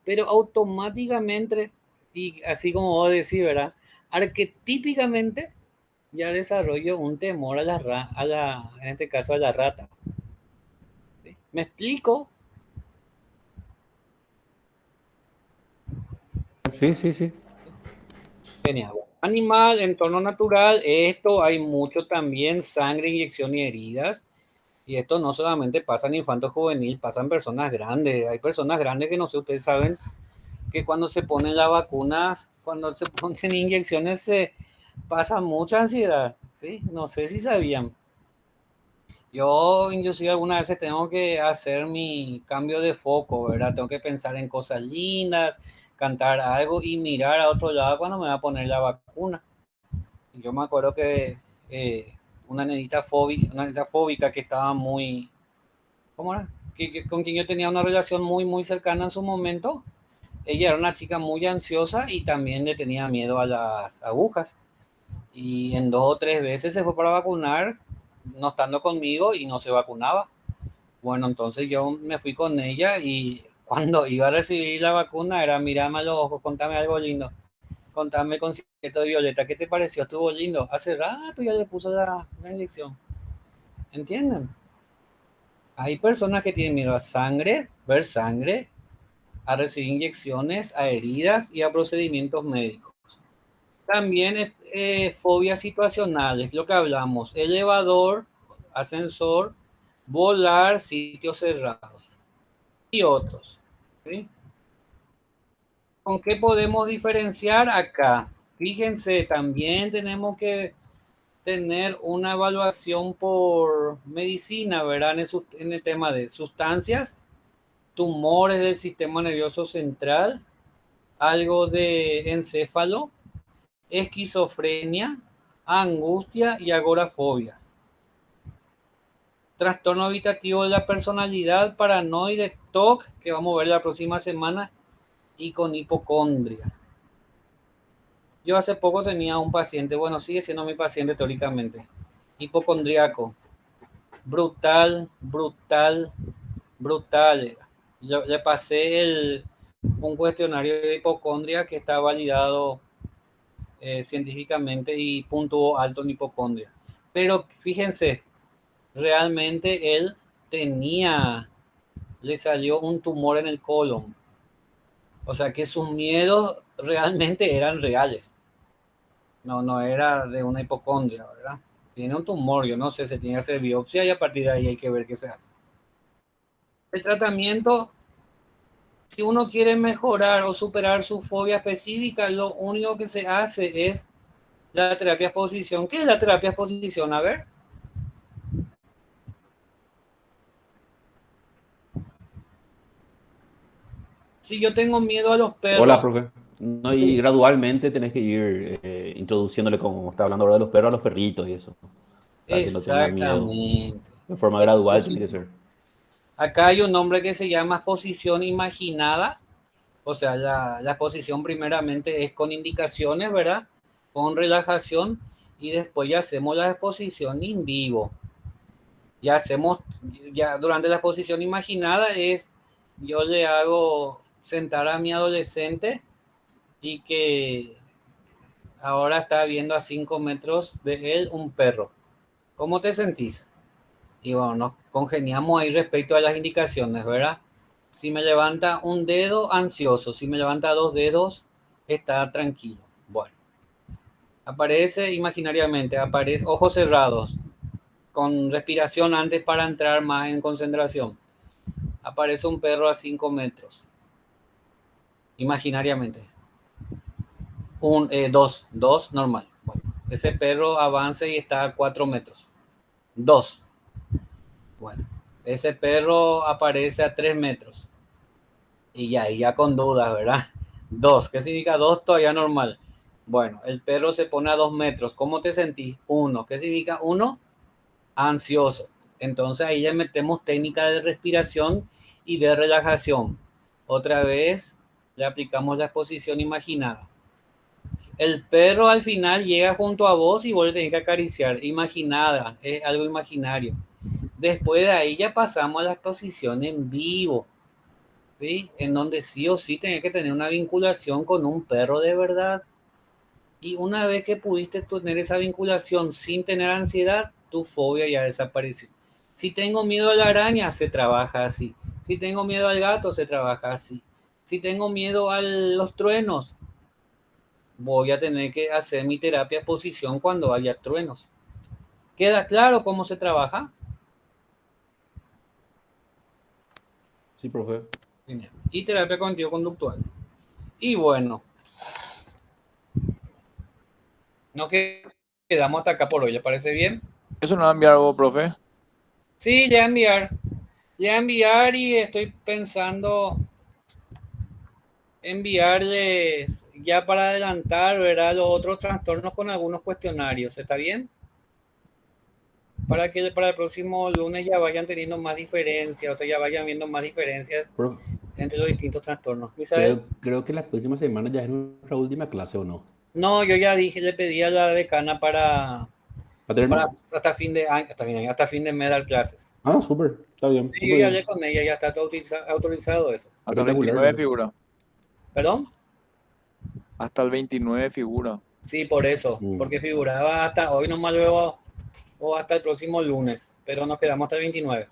pero automáticamente, y así como vos decís, ¿verdad? Arquetípicamente ya desarrollo un temor a en este caso a la rata. ¿Sí? ¿Me explico? Sí, sí, sí. Genial. Animal, entorno natural, esto hay mucho también, sangre, inyección y heridas. Y esto no solamente pasa en infanto juvenil, pasa en personas grandes. Hay personas grandes que no sé, ustedes saben que cuando se ponen las vacunas, cuando se ponen inyecciones, se pasa mucha ansiedad. ¿Sí? No sé si sabían. Yo, inclusive, algunas veces tengo que hacer mi cambio de foco, ¿verdad? Tengo que pensar en cosas lindas, cantar algo y mirar a otro lado cuando me va a poner la vacuna. Yo me acuerdo que una una nenita fóbica que estaba muy, ¿cómo era? Con quien yo tenía una relación muy, muy cercana en su momento. Ella era una chica muy ansiosa y también le tenía miedo a las agujas. Y en 2 o 3 veces se fue para vacunar, no estando conmigo y no se vacunaba. Bueno, entonces yo me fui con ella y cuando iba a recibir la vacuna era, mirame a los ojos, contame algo lindo. Contame concierto de Violeta, ¿qué te pareció? ¿Estuvo lindo? Hace rato ya le puso la inyección. ¿Entienden? Hay personas que tienen miedo a sangre, ver sangre, a recibir inyecciones, a heridas y a procedimientos médicos. También fobias situacionales, lo que hablamos, elevador, ascensor, volar, sitios cerrados y otros. ¿Sí? ¿Con qué podemos diferenciar acá? Fíjense, también tenemos que tener una evaluación por medicina, ¿verdad? En el tema de sustancias, tumores del sistema nervioso central, algo de encéfalo, esquizofrenia, angustia y agorafobia. Trastorno habitativo de la personalidad, paranoide, TOC, que vamos a ver la próxima semana, y con hipocondria. Yo hace poco tenía un paciente, bueno, sigue siendo mi paciente teóricamente, hipocondriaco, brutal, brutal, brutal. Yo le pasé un cuestionario de hipocondria que está validado científicamente y puntuó alto en hipocondria. Pero fíjense, realmente él le salió un tumor en el colon. O sea que sus miedos realmente eran reales. No era de una hipocondria, ¿verdad? Tiene un tumor, yo no sé, se tiene que hacer biopsia y a partir de ahí hay que ver qué se hace. El tratamiento, si uno quiere mejorar o superar su fobia específica, lo único que se hace es la terapia exposición. ¿Qué es la terapia exposición? A ver. Si yo tengo miedo a los Hola, perros. profe. No, y Sí, gradualmente tenés que ir introduciéndole, como está hablando ahora de los perros, a los perritos y eso, para que no tengan miedo. exactamente. De forma gradual tiene que Exposición. ser. Acá hay un nombre que se llama exposición imaginada. O sea, la exposición primeramente es con indicaciones, ¿verdad? Con relajación y después ya hacemos la exposición en vivo. Ya hacemos, ya durante la exposición imaginada yo le hago sentar a mi adolescente y que ahora está viendo a 5 metros de él un perro. ¿Cómo te sentís? Y bueno, nos congeniamos ahí respecto a las indicaciones, ¿verdad? Si me levanta un dedo, ansioso. Si me levanta 2 dedos, está tranquilo. Bueno, aparece imaginariamente, aparece ojos cerrados, con respiración antes para entrar más en concentración. Aparece un perro a 5 metros, imaginariamente. Dos, normal. Bueno, ese perro avanza y está a 4 metros. Dos. Bueno, ese perro aparece a 3 metros. Y ya con dudas, ¿verdad? Dos, ¿qué significa dos? Todavía normal. Bueno, el perro se pone a 2 metros. ¿Cómo te sentís? Uno. ¿Qué significa uno? Ansioso. Entonces ahí ya metemos técnica de respiración y de relajación. Otra vez le aplicamos la exposición imaginada. El perro al final llega junto a vos y vos le tenés que acariciar. Imaginada, es algo imaginario. Después de ahí ya pasamos a la exposición en vivo. ¿Sí? En donde sí o sí tenés que tener una vinculación con un perro de verdad. Y una vez que pudiste tener esa vinculación sin tener ansiedad, tu fobia ya desapareció. Si tengo miedo a la araña, se trabaja así. Si tengo miedo al gato, se trabaja así. Si tengo miedo a los truenos, voy a tener que hacer mi terapia de exposición cuando haya truenos. ¿Queda claro cómo se trabaja? Sí, profe. Genial. Y terapia cognitivo-conductual. Y bueno, nos quedamos hasta acá por hoy, ¿le parece bien? ¿Eso no va a enviar vos, profe? Sí, ya enviar. Ya enviar y estoy pensando enviarles ya para adelantar, ¿verdad? Los otros trastornos con algunos cuestionarios, ¿está bien? Para que para el próximo lunes ya vayan teniendo más diferencias, o sea, ya vayan viendo más diferencias Profe, entre los distintos trastornos. ¿Isabel? creo que la próxima semana ya es nuestra última clase, ¿o no? No, yo ya dije, le pedí a la decana ¿Va a tener para más? hasta fin de año, hasta fin de mes dar clases. Ah, súper. Está bien. Sí, yo Súper ya bien. hablé con ella, ya está todo autorizado eso. Hasta el Espectacular, 29 profe. figura. ¿Perdón? Hasta el 29 figura. Sí, por eso, porque figuraba hasta hoy nomás luego o hasta el próximo lunes, pero nos quedamos hasta el 29.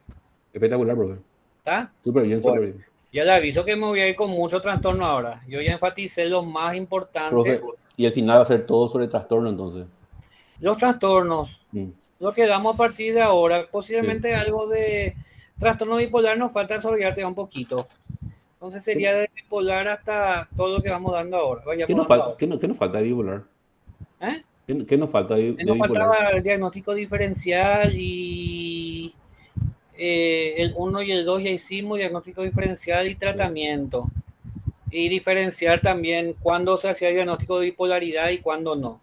Espectacular, profe. ¿Está? Súper bien, Bueno, súper bien. ya le aviso que me voy a ir con mucho trastorno ahora. Yo ya enfaticé los más importantes. Profe, y el final va a ser todo sobre trastorno, entonces. Los trastornos, Mm, lo que damos a partir de ahora, posiblemente sí. algo de trastorno bipolar nos falta desarrollarte un poquito. Entonces sería de bipolar hasta todo lo que vamos dando ahora. ¿Qué Vayamos nos dando falta, ahora. qué nos falta de bipolar? ¿Eh? ¿Qué nos falta de Nos bipolar? faltaba el diagnóstico diferencial y el 1 y el 2 ya hicimos diagnóstico diferencial y tratamiento. Y diferenciar también cuándo se hacía diagnóstico de bipolaridad y cuándo no.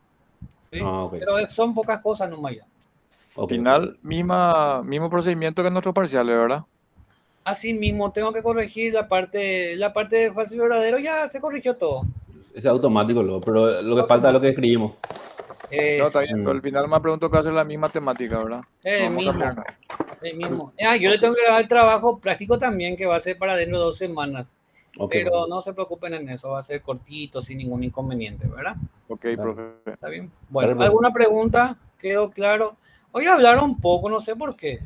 ¿Sí? Ah, ok. Pero son pocas cosas nomás ya. Ok, Final, mismo procedimiento que en nuestros parciales, ¿verdad? Así mismo, tengo que corregir la parte de falso y verdadero, ya se corrigió todo. Es automático, pero lo que falta es lo que escribimos. No, está bien, pero Mm. al final me pregunto que hacer la misma temática, ¿verdad? No El vamos a mismo, cambiar nada. el mismo. Yo le tengo que dar el trabajo práctico también, que va a ser para dentro de 2 semanas. Ok, Pero profe. no se preocupen en eso, va a ser cortito, sin ningún inconveniente, ¿verdad? Ok, Dale. profe. ¿Está bien? Dale, Bueno, profe. ¿alguna pregunta? ¿Quedó claro? Hoy hablaron un poco, no sé por qué.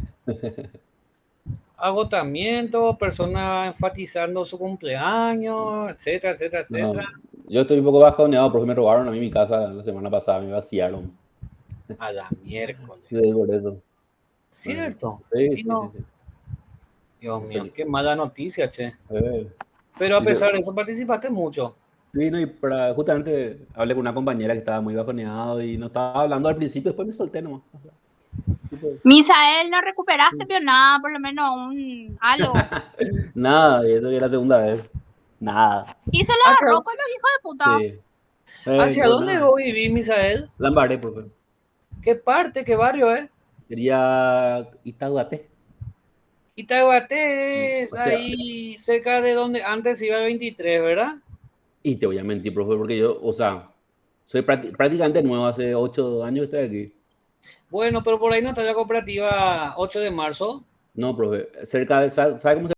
Agotamiento, personas enfatizando su cumpleaños, etcétera, etcétera, No, etcétera. yo estoy un poco bajoneado porque me robaron a mí mi casa la semana pasada, me vaciaron. A la Sí, miércoles. por eso. ¿Cierto? Sí, Y sí, sí, no, sí. Dios No mío, sé. qué mala noticia, che. Eh, Pero a dice- pesar de eso, participaste mucho. sí, no, y justamente hablé con una compañera que estaba muy bajoneado y no estaba hablando al principio, después me solté nomás. Tipo, Misael, ¿no recuperaste pero nada? Por lo menos un algo. nada, y eso ya es la segunda vez. Nada. Y se la ¿Hacia, agarró con los hijos de puta. Sí. hacia Pero dónde nada. vos vivís, Misael? Lambaré, profe. ¿Qué parte, qué barrio, Quería Itaguaté. Itaguaté es O sea, ahí cerca de donde antes iba el 23, ¿verdad? y te voy a mentir, profe, porque yo, o sea, soy prácticamente nuevo, hace 8 años que estoy aquí. Bueno, pero por ahí no está la cooperativa 8 de marzo. No, profe, cerca de, ¿sabe cómo se